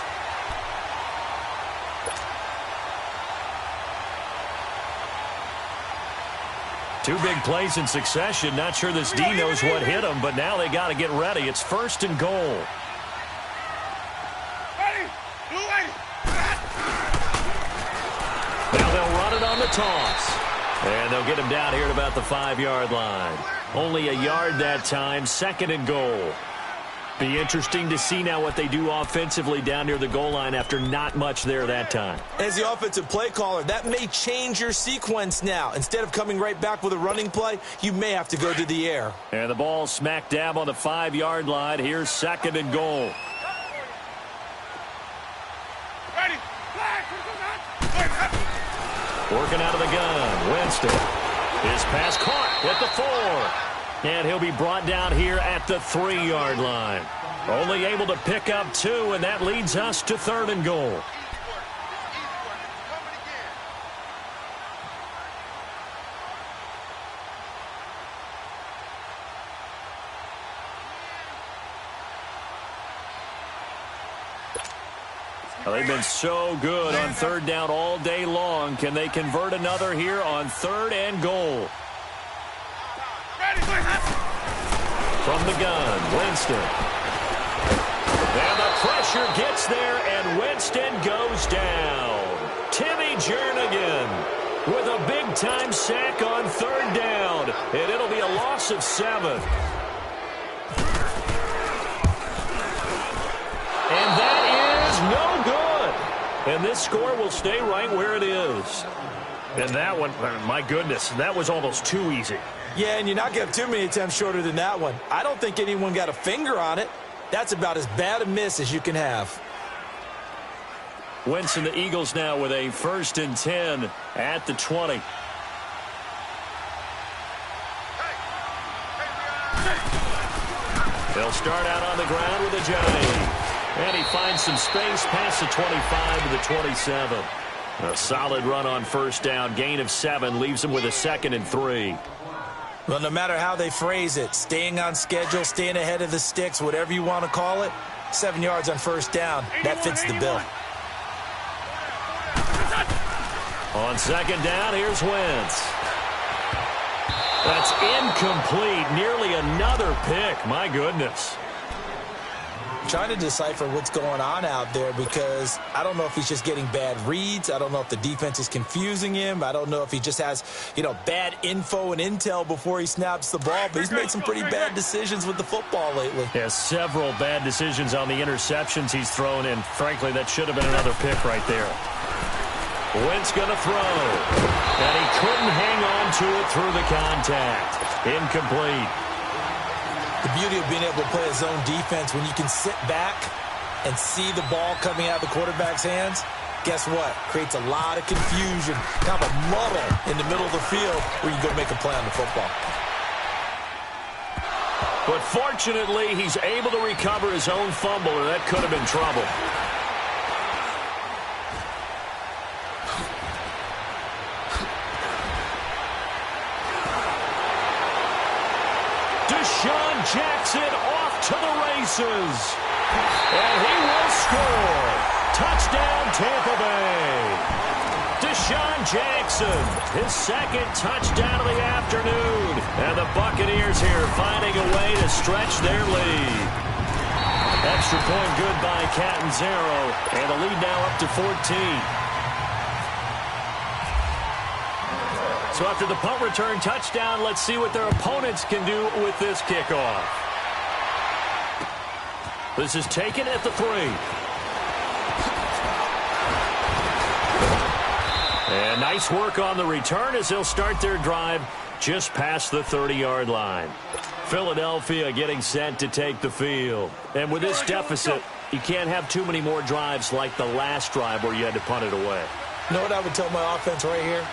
Two big plays in succession. Not sure this D knows what hit him, but now they got to get ready. It's 1st and goal. Now they'll run it on the toss. And they'll get him down here at about the 5-yard line. Only a yard that time, 2nd and goal. Be interesting to see now what they do offensively down near the goal line after not much there that time. As the offensive play caller, that may change your sequence now. Instead of coming right back with a running play, you may have to go to the air. And the ball smack dab on the 5-yard line. Here's 2nd and goal. Working out of the gun, Winston. His pass caught at the 4. And he'll be brought down here at the 3-yard line. Only able to pick up 2, and that leads us to 3rd and goal. Well, they've been so good on 3rd down all day long. Can they convert another here on 3rd and goal? From the gun, Winston. And the pressure gets there, and Winston goes down. Timmy Jernigan with a big-time sack on 3rd down, and it'll be a loss of 7. And that is no good. And this score will stay right where it is. And that one, my goodness, that was almost too easy. Yeah, and you're not going to have too many attempts shorter than that one. I don't think anyone got a finger on it. That's about as bad a miss as you can have. Winston, the Eagles now with a 1st and 10 at the 20. They'll start out on the ground with a Johnny. And he finds some space past the 25 to the 27. A solid run on 1st down. Gain of 7 leaves him with a 2nd and 3. Well, no matter how they phrase it, staying on schedule, staying ahead of the sticks, whatever you want to call it, 7 yards on 1st down, that fits the bill. On 2nd down, here's Wentz. That's incomplete. Nearly another pick. My goodness. Trying to decipher what's going on out there because I don't know if he's just getting bad reads. I don't know if the defense is confusing him. I don't know if he just has, bad info and intel before he snaps the ball. But he's made some pretty bad decisions with the football lately. Yeah, several bad decisions on the interceptions he's thrown in. Frankly, that should have been another pick right there. Wentz going to throw. And he couldn't hang on to it through the contact. Incomplete. The beauty of being able to play a zone defense when you can sit back and see the ball coming out of the quarterback's hands, guess what? Creates a lot of confusion, kind of a muddle in the middle of the field where you go make a play on the football. But fortunately, he's able to recover his own fumble, or that could have been trouble. Jackson off to the races. And he will score. Touchdown, Tampa Bay. Deshaun Jackson, his 2nd touchdown of the afternoon. And the Buccaneers here finding a way to stretch their lead. Extra point good by Catanzaro. And the lead now up to 14. So after the punt return touchdown, let's see what their opponents can do with this kickoff. This is taken at the 3. And nice work on the return as they'll start their drive just past the 30-yard line. Philadelphia getting set to take the field. And with this deficit, you can't have too many more drives like the last drive where you had to punt it away. You know what I would tell my offense right here?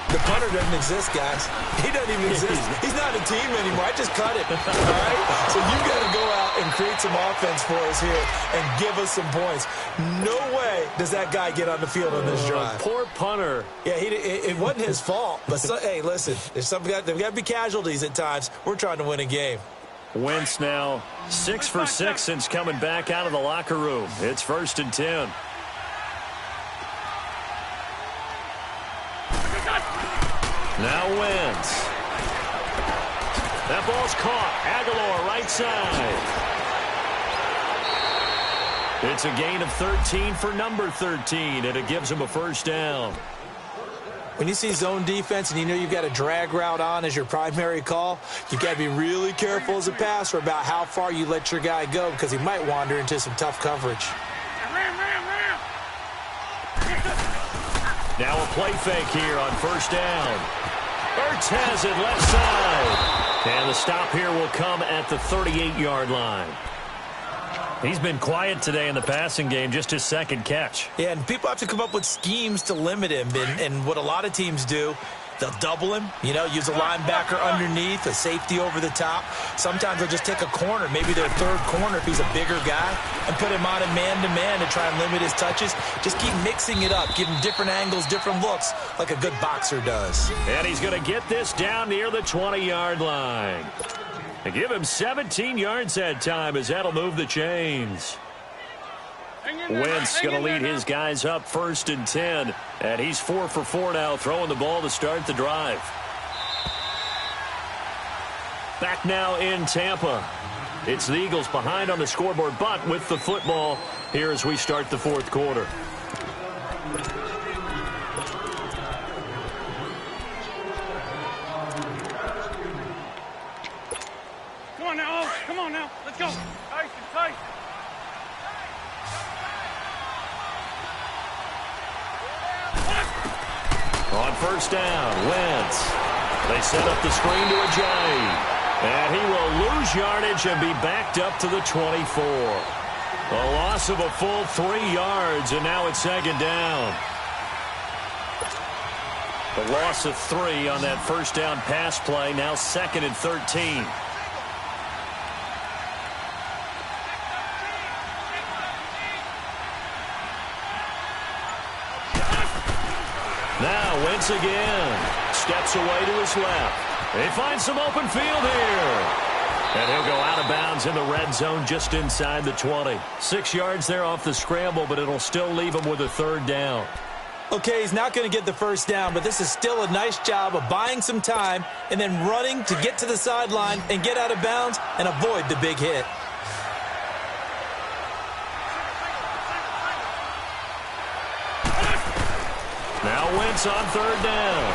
The punter doesn't exist, guys. He doesn't even exist. He's not a team anymore. I just cut it. All right? So you've got to go out and create some offense for us here and give us some points. No way does that guy get on the field on this drive. Poor punter. Yeah, it wasn't his fault. But, hey, listen, there's got to be casualties at times. We're trying to win a game. Wentz now 6 for 6 since coming back out of the locker room. It's 1st and 10. Now Wentz. That ball's caught. Aguilar right side. It's a gain of 13 for number 13, and it gives him a 1st down. When you see zone defense and you know you've got a drag route on as your primary call, you've got to be really careful as a passer about how far you let your guy go because he might wander into some tough coverage. Now a play fake here on 1st down. Ertz has it left side. And the stop here will come at the 38-yard line. He's been quiet today in the passing game, just his 2nd catch. Yeah, and people have to come up with schemes to limit him. And what a lot of teams do They'll double him, use a linebacker underneath, a safety over the top. Sometimes they'll just take a corner, maybe their third corner if he's a bigger guy, and put him on a man-to-man to try and limit his touches. Just keep mixing it up, give him different angles, different looks, like a good boxer does. And he's going to get this down near the 20-yard line. And give him 17 yards that time as that'll move the chains. Wentz going to lead his guys up 1st and 10. And he's 4 for 4 now, throwing the ball to start the drive. Back now in Tampa. It's the Eagles behind on the scoreboard, but with the football here as we start the 4th quarter. Come on now. Come on now. Let's go. Tyson. On 1st down, Wentz. They set up the screen to Ajayi. And he will lose yardage and be backed up to the 24. A loss of a full 3 yards, and now it's 2nd down. The loss of 3 on that 1st down pass play, now 2nd and 13. Now Wentz again. Steps away to his left. He finds some open field here. And he'll go out of bounds in the red zone just inside the 20. 6 yards there off the scramble, but it'll still leave him with a 3rd down. Okay, he's not going to get the 1st down, but this is still a nice job of buying some time and then running to get to the sideline and get out of bounds and avoid the big hit. Now Wentz on 3rd down.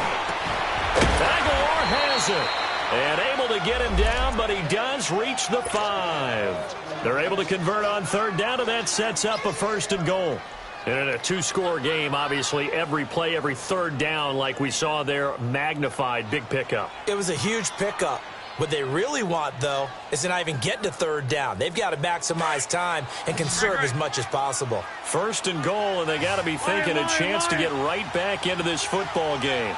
Aguilar has it. And able to get him down, but he does reach the 5. They're able to convert on 3rd down, and that sets up a 1st and goal. And in a 2-score game, obviously, every play, every 3rd down, like we saw there, magnified. Big pickup. It was a huge pickup. What they really want, though, is to not even get to 3rd down. They've got to maximize time and conserve as much as possible. 1st and goal, and they got to be thinking a chance to get right back into this football game.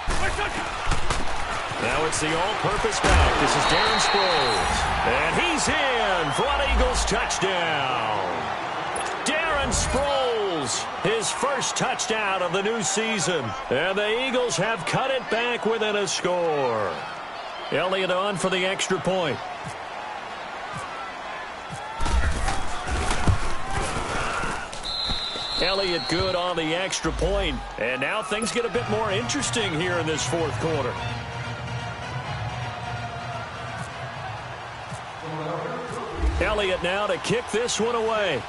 Now it's the all-purpose back. This is Darren Sproles. And he's in for an Eagles touchdown. Darren Sproles, his first touchdown of the new season. And the Eagles have cut it back within a score. Elliott on for the extra point. Elliott good on the extra point. And now things get a bit more interesting here in this 4th quarter. Elliott now to kick this one away.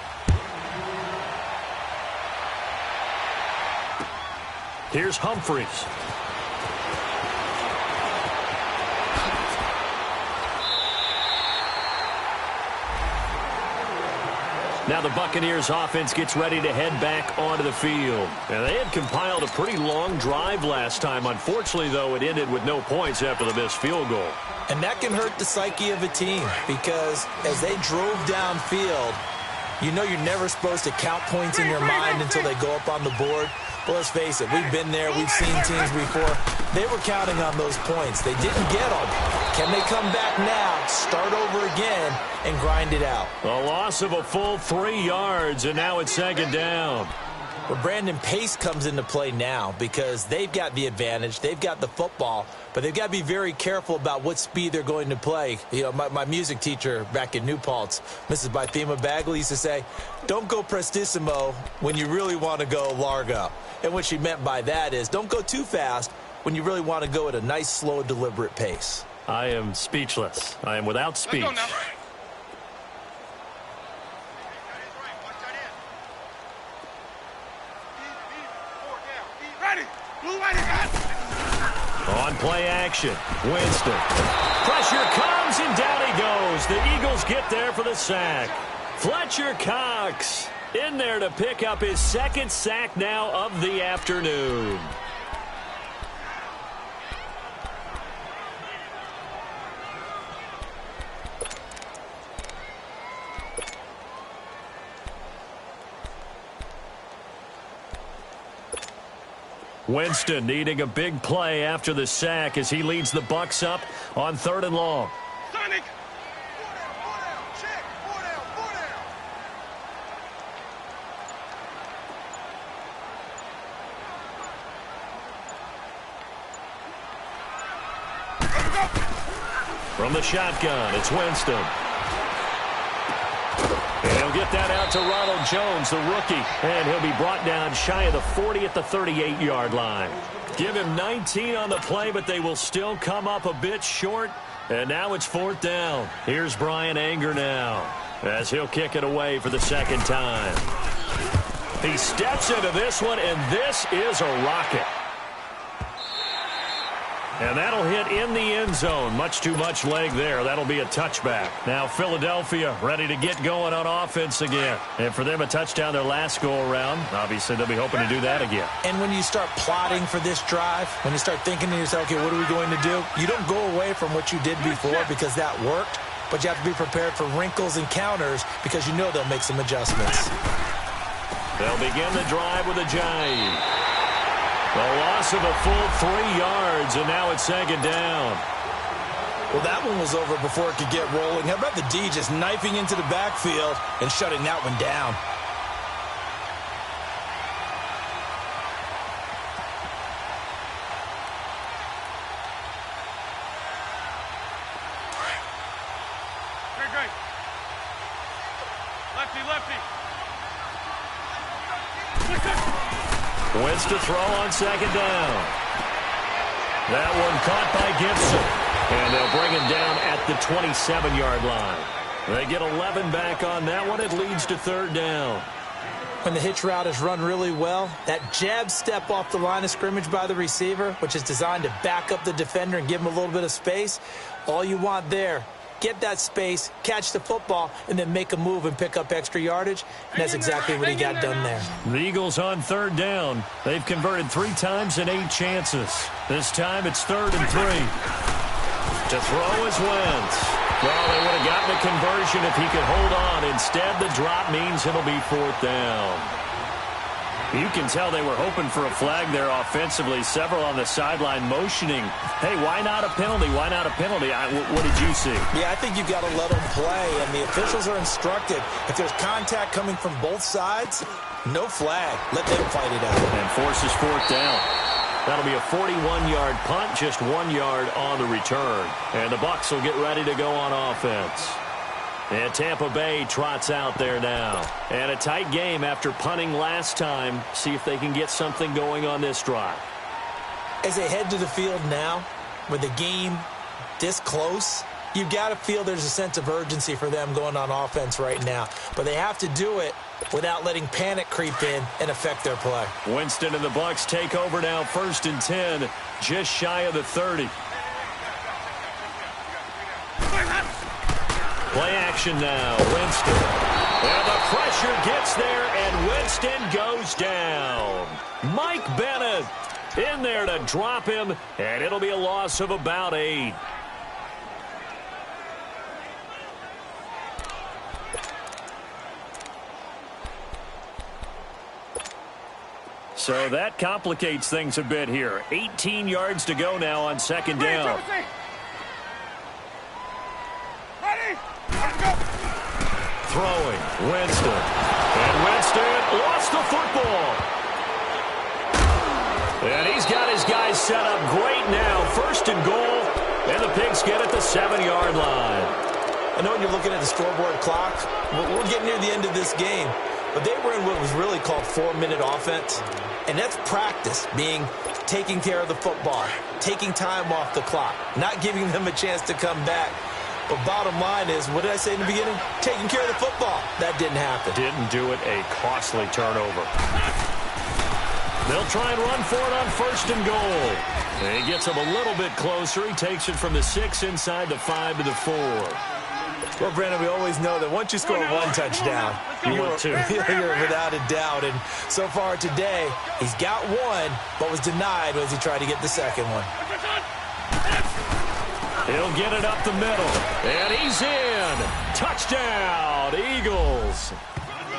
Here's Humphries. Now the Buccaneers offense gets ready to head back onto the field. And they had compiled a pretty long drive last time. Unfortunately, though, it ended with no points after the missed field goal. And that can hurt the psyche of a team because as they drove downfield, you know you're never supposed to count points in your mind until they go up on the board. But let's face it, we've been there. We've seen teams before. They were counting on those points. They didn't get them. Can they come back now, start over again, and grind it out? A loss of a full 3 yards, and now it's 2nd down. Well, Brandon, pace comes into play now because they've got the advantage. They've got the football, but they've got to be very careful about what speed they're going to play. You know, my music teacher back in New Paltz, Mrs. Bythema Bagley, used to say, don't go prestissimo when you really want to go largo. And what she meant by that is don't go too fast when you really want to go at a nice, slow, deliberate pace. I am speechless. I am without speech. On play action, Winston. Pressure comes, and down he goes. The Eagles get there for the sack. Fletcher Cox in there to pick up his 2nd sack now of the afternoon. Winston needing a big play after the sack as he leads the Bucs up on 3rd and long. Sonic! From the shotgun, it's Winston. And he'll get that out to Ronald Jones, the rookie. And he'll be brought down shy of the 40 at the 38-yard line. Give him 19 on the play, but they will still come up a bit short. And now it's 4th down. Here's Brian Anger now as he'll kick it away for the 2nd time. He steps into this one, and this is a rocket. And that'll hit in the end zone. Much too much leg there. That'll be a touchback. Now Philadelphia ready to get going on offense again. And for them, a touchdown their last go-around. Obviously, they'll be hoping to do that again. And when you start plotting for this drive, when you start thinking to yourself, okay, what are we going to do? You don't go away from what you did before because that worked. But you have to be prepared for wrinkles and counters because you know they'll make some adjustments. They'll begin the drive with a jive. A loss of a full 3 yards, and now it's 2nd down. Well, that one was over before it could get rolling. How about the D just knifing into the backfield and shutting that one down? Great. Lefty, lefty. Wins to throw on 2nd down. That one caught by Gibson. And they'll bring him down at the 27-yard line. They get 11 back on that one. It leads to 3rd down. When the hitch route is run really well, that jab step off the line of scrimmage by the receiver, which is designed to back up the defender and give him a little bit of space, all you want there, get that space, catch the football, and then make a move and pick up extra yardage. And that's exactly what he got done there. The Eagles on 3rd down. They've converted 3 times in 8 chances. This time it's 3rd and 3. To throw is Wentz. Well, they would have gotten the conversion if he could hold on. Instead, the drop means it'll be 4th down. You can tell they were hoping for a flag there offensively. Several on the sideline motioning. Hey, why not a penalty? Why not a penalty? What did you see? Yeah, I think you've got to let them play, and the officials are instructed. If there's contact coming from both sides, no flag. Let them fight it out. And forces 4th down. That'll be a 41-yard punt, just 1 yard on the return. And the Bucs will get ready to go on offense. And Tampa Bay trots out there now. And a tight game after punting last time. See if they can get something going on this drive. As they head to the field now, with the game this close, you've got to feel there's a sense of urgency for them going on offense right now. But they have to do it without letting panic creep in and affect their play. Winston and the Bucs take over now, 1st and 10, just shy of the 30. Play action now, Winston. And the pressure gets there, and Winston goes down. Mike Bennett in there to drop him, and it'll be a loss of about 8. So that complicates things a bit here. 18 yards to go now on 2nd down. Throwing, Winston. And Winston lost the football. And he's got his guys set up great now. 1st and goal. And the Pigs get at the 7-yard line. I know when you're looking at the scoreboard clock, we're getting near the end of this game. But they were in what was really called 4-minute offense. And that's practice, being taking care of the football, taking time off the clock, not giving them a chance to come back. But bottom line is, what did I say in the beginning? Taking care of the football. That didn't happen. Didn't do it. A costly turnover. They'll try and run for it on 1st and goal. And he gets him a little bit closer. He takes it from the 6 inside the 5 to the 4. Well, Brandon, we always know that once you score 1 touchdown, you're without a doubt. And so far today, he's got 1, but was denied as he tried to get the 2nd one. He'll get it up the middle. And he's in. Touchdown, Eagles.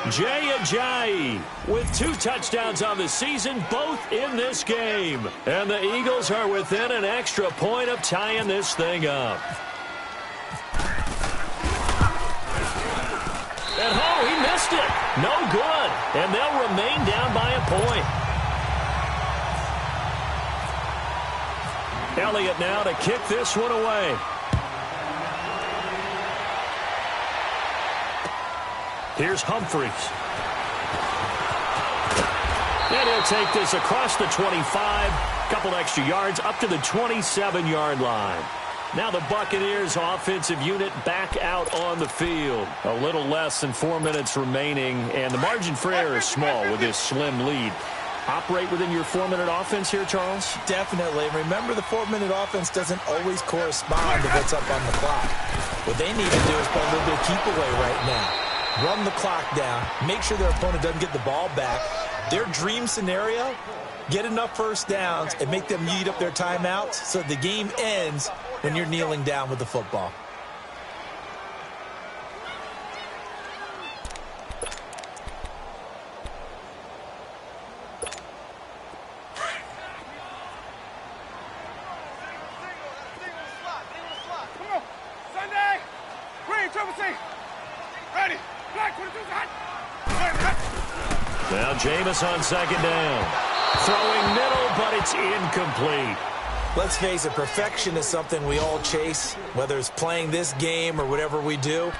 Jay Ajayi with 2 touchdowns on the season, both in this game. And the Eagles are within an extra point of tying this thing up. And he missed it. No good. And they'll remain down by a point. Elliott now to kick this one away. Here's Humphreys. And he'll take this across the 25. Couple extra yards up to the 27-yard line. Now the Buccaneers offensive unit back out on the field. A little less than 4 minutes remaining, and the margin for error is small with this slim lead. Operate within your 4-minute offense here, Charles? Definitely. Remember, the 4-minute offense doesn't always correspond to what's up on the clock. What they need to do is put a little bit of keep away right now. Run the clock down. Make sure their opponent doesn't get the ball back. Their dream scenario, get enough first downs and make them eat up their timeouts so the game ends when you're kneeling down with the football. Now Jameis on second down. Throwing middle, but it's incomplete. Let's face it, perfection is something we all chase, whether it's playing this game or whatever we do.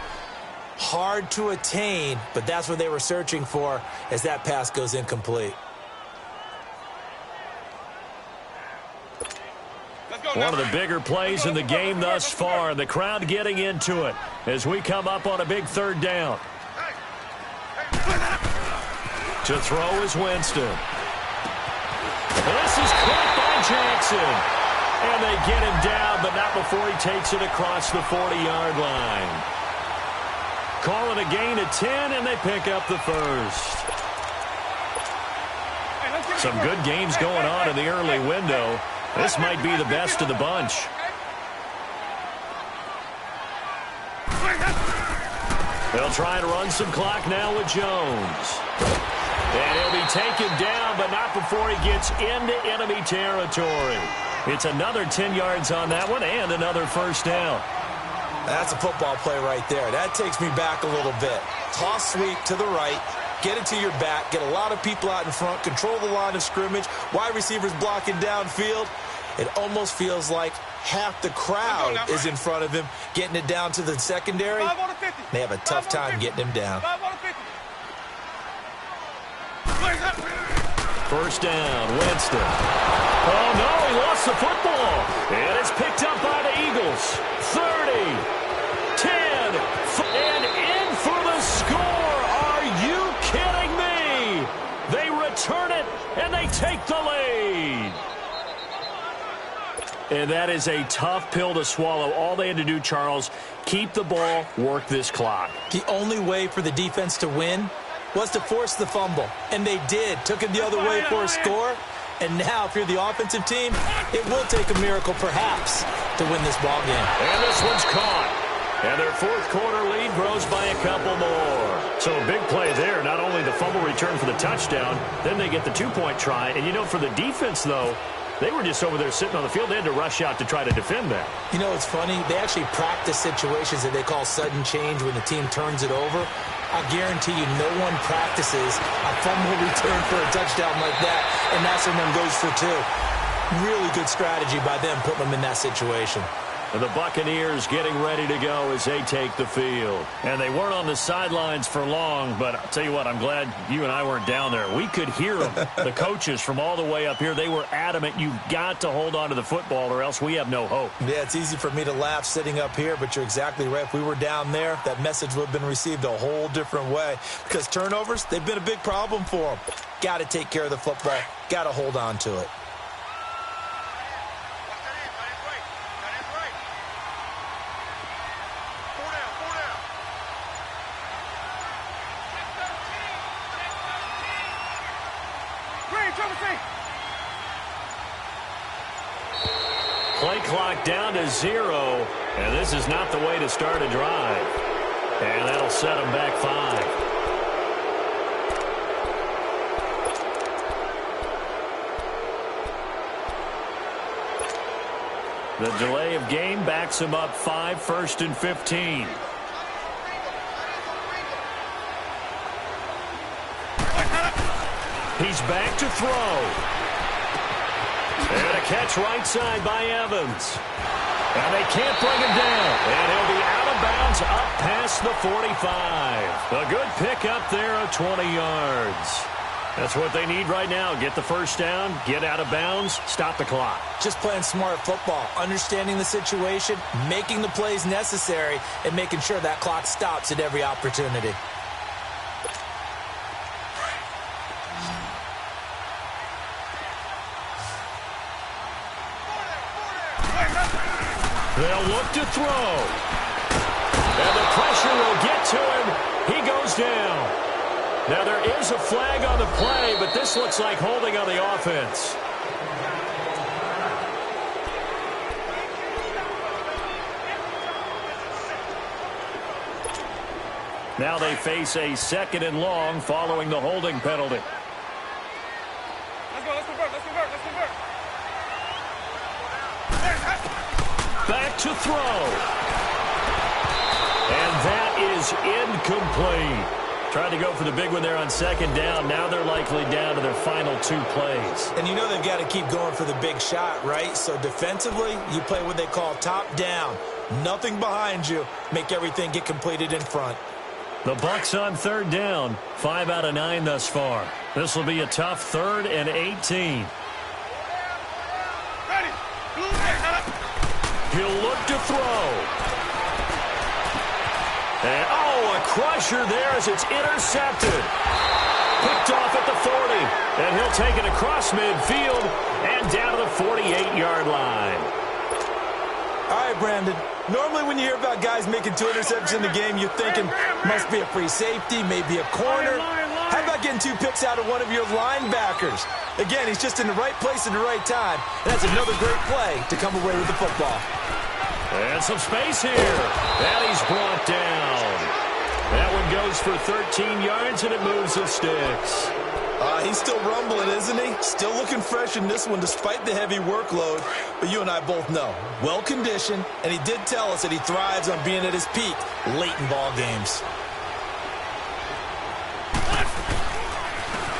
Hard to attain, but that's what they were searching for as that pass goes incomplete. One of the bigger plays in the game thus far. The crowd getting into it as we come up on a big 3rd down. To throw is Winston. This is caught by Jackson. And they get him down, but not before he takes it across the 40-yard line. Call it a gain of 10, and they pick up the first. Some good games going on in the early window. This might be the best of the bunch. They'll try and run some clock now with Jones. And he'll be taken down, but not before he gets into enemy territory. It's another 10 yards on that one and another first down. That's a football play right there. That takes me back a little bit. Toss sweep to the right. Get it to your back. Get a lot of people out in front. Control the line of scrimmage. Wide receivers blocking downfield. It almost feels like half the crowd is in front of him, getting it down to the secondary. They have a tough time getting him down. First down, Winston. Oh, no, he lost the football. And it's picked up by the Eagles. 30, 10, and in for the score. Are you kidding me? They return it, and they take the lead. And that is a tough pill to swallow. All they had to do, Charles, keep the ball, work this clock. The only way for the defense to win was to force the fumble, and they did. Took it the other way for a score, and now if you're the offensive team, it will take a miracle perhaps to win this ball game. And this one's caught, and their 4th quarter lead grows by a couple more. So a big play there, not only the fumble return for the touchdown, then they get the 2-point try, and you know, for the defense though, they were just over there sitting on the field. They had to rush out to try to defend that. You know, it's funny. They actually practice situations that they call sudden change when the team turns it over. I guarantee you no one practices a fumble return for a touchdown like that, and that's when one goes for 2. Really good strategy by them putting them in that situation. And the Buccaneers getting ready to go as they take the field. And they weren't on the sidelines for long, but I'll tell you what, I'm glad you and I weren't down there. We could hear them, the coaches from all the way up here. They were adamant, you've got to hold on to the football or else we have no hope. Yeah, it's easy for me to laugh sitting up here, but you're exactly right. If we were down there, that message would have been received a whole different way. Because turnovers, they've been a big problem for them. Got to take care of the football. Got to hold on to it. Play clock down to 0, and this is not the way to start a drive. And that'll set them back 5. The delay of game backs him up 5, 1st and 15. He's back to throw. And a catch right side by Evans. And they can't bring him down. And he'll be out of bounds up past the 45. A good pickup there of 20 yards. That's what they need right now. Get the first down, get out of bounds, stop the clock. Just playing smart football, understanding the situation, making the plays necessary, and making sure that clock stops at every opportunity. They'll look to throw. And the pressure will get to him. He goes down. Now, there is a flag on the play, but this looks like holding on the offense. Now they face a 2nd and long following the holding penalty. Let's go, let's convert. Back to throw. And that is incomplete. Tried to go for the big one there on 2nd down. Now they're likely down to their final 2 plays. And you know they've got to keep going for the big shot, right? So defensively, you play what they call top down. Nothing behind you. Make everything get completed in front. The Bucs on 3rd down. 5 out of 9 thus far. This will be a tough 3rd and 18. Ready. He'll look to throw. And, a crusher there as it's intercepted. Picked off at the 40. And he'll take it across midfield and down to the 48-yard line. All right, Brandon. Normally when you hear about guys making 2 interceptions in the game, you're thinking must be a free safety, maybe a corner. How about getting 2 picks out of one of your linebackers? Again, he's just in the right place at the right time. And that's another great play to come away with the football. And some space here. And he's brought down. That one goes for 13 yards, and it moves the sticks. He's still rumbling, isn't he? Still looking fresh in this one despite the heavy workload. But you and I both know, well-conditioned, and he did tell us that he thrives on being at his peak late in ball games.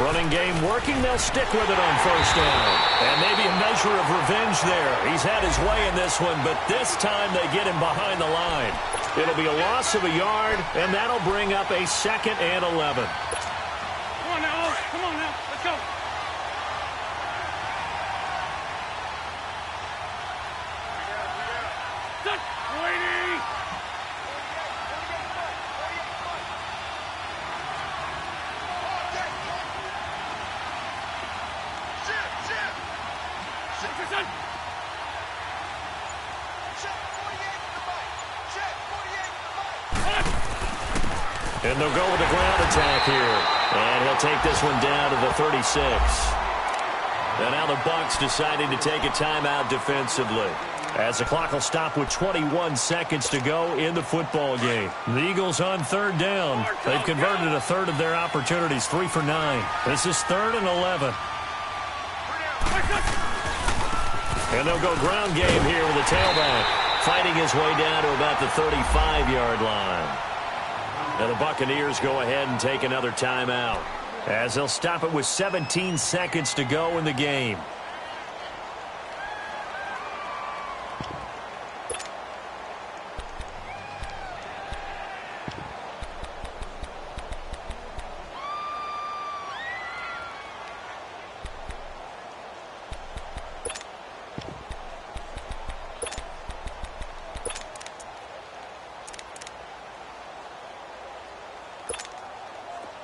Running game working. They'll stick with it on 1st down. And maybe a measure of revenge there. He's had his way in this one, but this time they get him behind the line. It'll be a loss of a yard, and that'll bring up a 2nd and 11. Come on now, come on now, let's go. Set, waiting. And they'll go with the ground attack here. And he'll take this one down to the 36. And now the Bucs deciding to take a timeout defensively, as the clock will stop with 21 seconds to go in the football game. The Eagles on 3rd down. They've converted a 1/3 of their opportunities, 3 for 9. This is 3rd and 11. And they'll go ground game here with the tailback, fighting his way down to about the 35-yard line. Now the Buccaneers go ahead and take another timeout, as they'll stop it with 17 seconds to go in the game.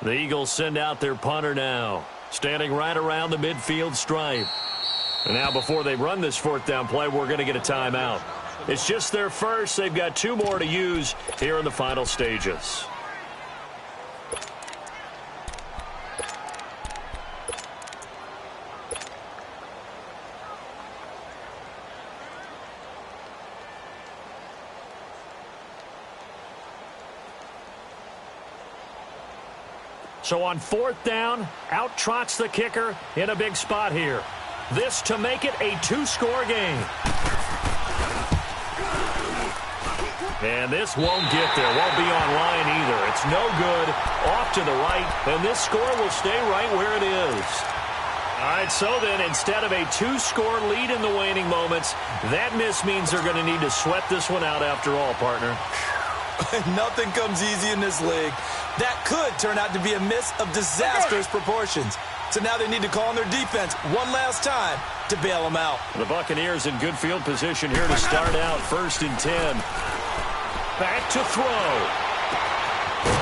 The Eagles send out their punter now, standing right around the midfield stripe. And now before they run this 4th down play, we're going to get a timeout. It's just their first. They've got 2 more to use here in the final stages. So on 4th down, out trots the kicker in a big spot here. This to make it a 2-score game. And this won't get there. Won't be online either. It's no good. Off to the right. And this score will stay right where it is. All right, so then instead of a 2-score lead in the waning moments, that miss means they're going to need to sweat this one out after all, partner. Nothing comes easy in this league. That could turn out to be a miss of disastrous proportions. So now they need to call on their defense one last time to bail them out. The Buccaneers in good field position here to start out. 1st and 10. Back to throw.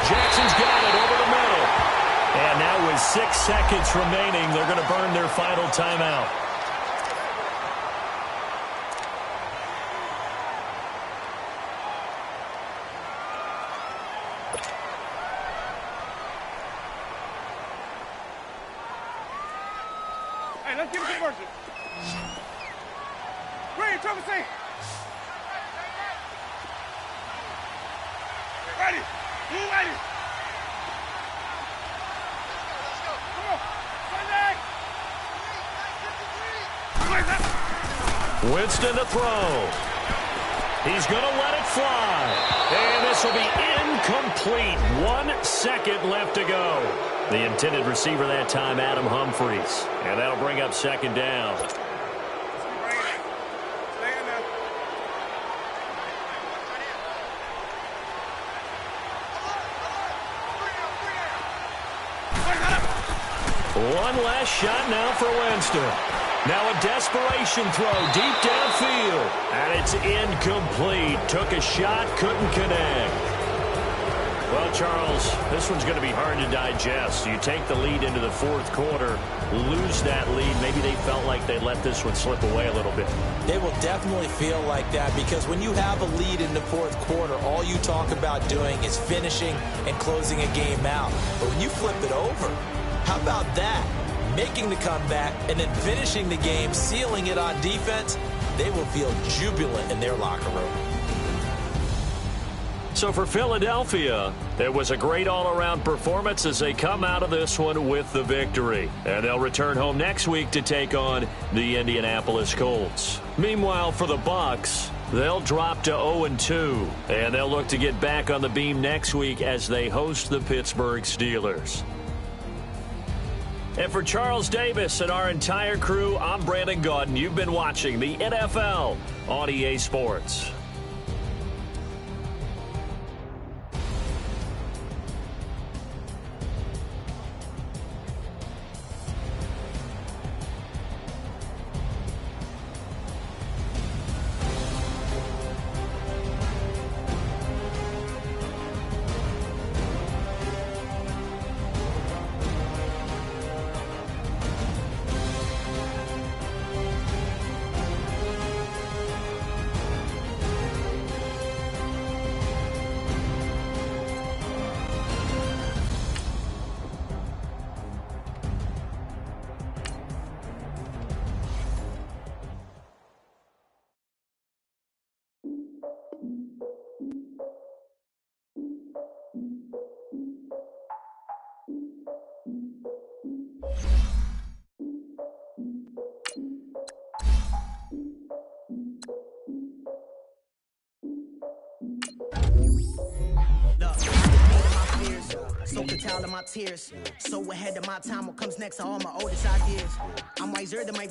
Jackson's got it over the middle. And now with 6 seconds remaining, they're going to burn their final timeout. Hey, let's give it conversion. Green, Trevor, say. Ready. Ready. Come on. Sunday. Winston to throw. He's going to let it fly. And this will be incomplete. 1 second left to go. The intended receiver that time, Adam Humphries. And that'll bring up 2nd down. One last shot now for Winston. Now a desperation throw deep downfield. And it's incomplete. Took a shot, couldn't connect. Well, Charles, this one's going to be hard to digest. You take the lead into the 4th quarter, lose that lead. Maybe they felt like they let this one slip away a little bit. They will definitely feel like that because when you have a lead in the 4th quarter, all you talk about doing is finishing and closing a game out. But when you flip it over, how about that? Making the comeback and then finishing the game, sealing it on defense, they will feel jubilant in their locker room. So for Philadelphia, it was a great all-around performance as they come out of this one with the victory. And they'll return home next week to take on the Indianapolis Colts. Meanwhile, for the Bucs, they'll drop to 0-2, and they'll look to get back on the beam next week as they host the Pittsburgh Steelers. And for Charles Davis and our entire crew, I'm Brandon Gaudin. You've been watching the NFL on EA Sports. So could tell of my tears. So ahead of my time, what comes next are all my oldest ideas. I'm wiser than my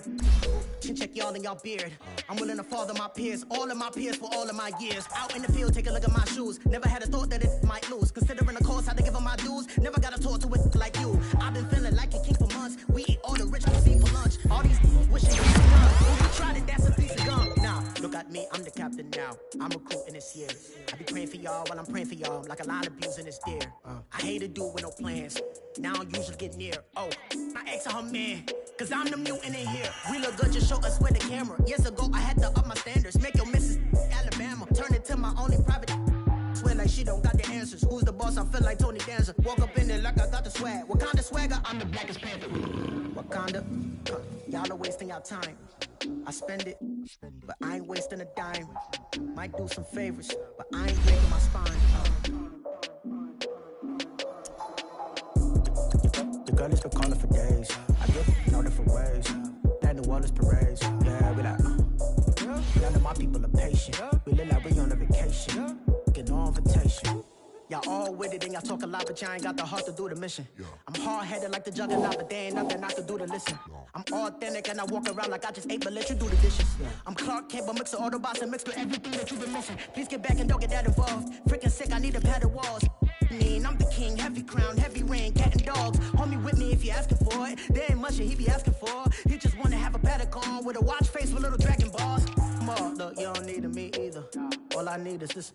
check y'all in y'all beard. I'm willing to father my peers, all of my peers for all of my years. Out in the field, take a look at my shoes. Never had a thought that it might lose. Considering the cost, how to give them my dues. Never got to talk to it like you. I've been feeling like a king for months. We eat all the rich cuisine for lunch. All these wishing you was done. When you tried it, that's a piece of gum. Nah, look at me, I'm the captain now. I'm recruiting this year. I be praying for y'all while I'm praying for y'all. Like a line abusing this deer. I hate a dude with no plans. Now I usually get near. Oh, my ex and her man. Cause I'm the mutant in here. We look good, just show us where the camera. Years ago, I had to up my standards. Make your missus Alabama. Turn it to my only private. Swear like she don't got the answers. Who's the boss? I feel like Tony Danza. Walk up in there like I got the swag. What kind of swagger? I'm the blackest panther. Wakanda. Y'all are wasting your time. I spend it, but I ain't wasting a dime. Might do some favors, but I ain't breaking my spine. The girl has been calling for days. I get no different ways. That New Orleans parades. Yeah, we like, none of my people are patient. We look like we on a vacation. but I ain't got the heart to do the mission. I'm hard-headed like the juggernaut, but there ain't nothing I can do to listen. I'm authentic and I walk around like I just ate, but let you do the dishes. I'm Clark Kent, but mix of Autobots and mix with everything that you've been missing. Please get back and don't get that involved. Freaking sick, I need a pad of walls. I'm the king, heavy crown, heavy rain, cat and dogs. Hold me with me if you're asking for it. There ain't much that he be asking for. He just wanna have a paddock on with a watch face with little dragon balls. Look, you don't need me either. All I need is this.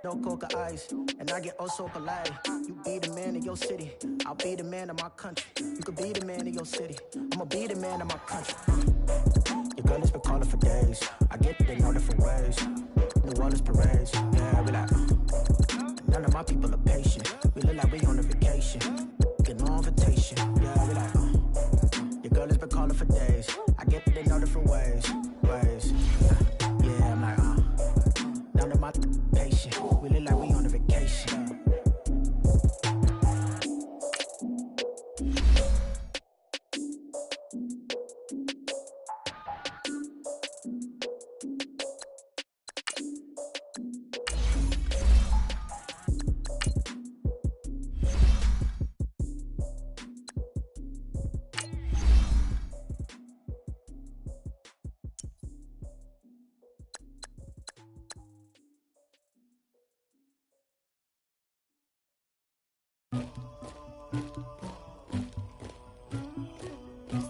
No coca ice, and I get oh so polite. You be the man of your city, I'll be the man of my country. You could be the man of your city, I'ma be the man of my country. Your girl has been calling for days. I get it in all different ways. New Orleans parades, yeah, we like. None of my people are patient. We look like we on a vacation. Get no invitation, yeah, we like. Your girl has been calling for days. I get it in all different ways. Yeah, I'm like, none of my patient. We look like we on a vacation.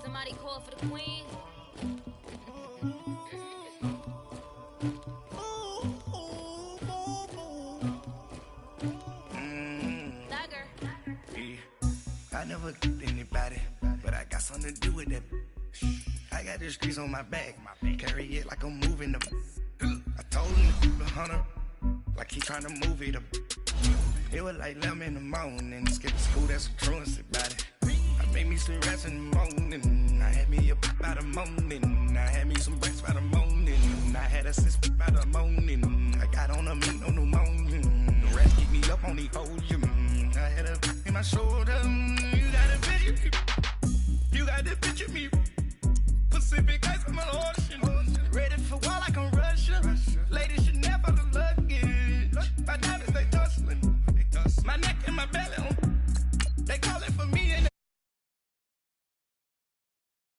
Somebody call for the queen. I never killed anybody, but I got something to do with that. I got the streets on my back, carry it like I'm moving them. I told him to keep 100, like he trying to move it up. It was like 11 in the morning, skip to school, that's a truancy about it. I made me some rats in the morning, I had me up by the morning. I had me some breaks by the morning, I had a sis by the morning. I got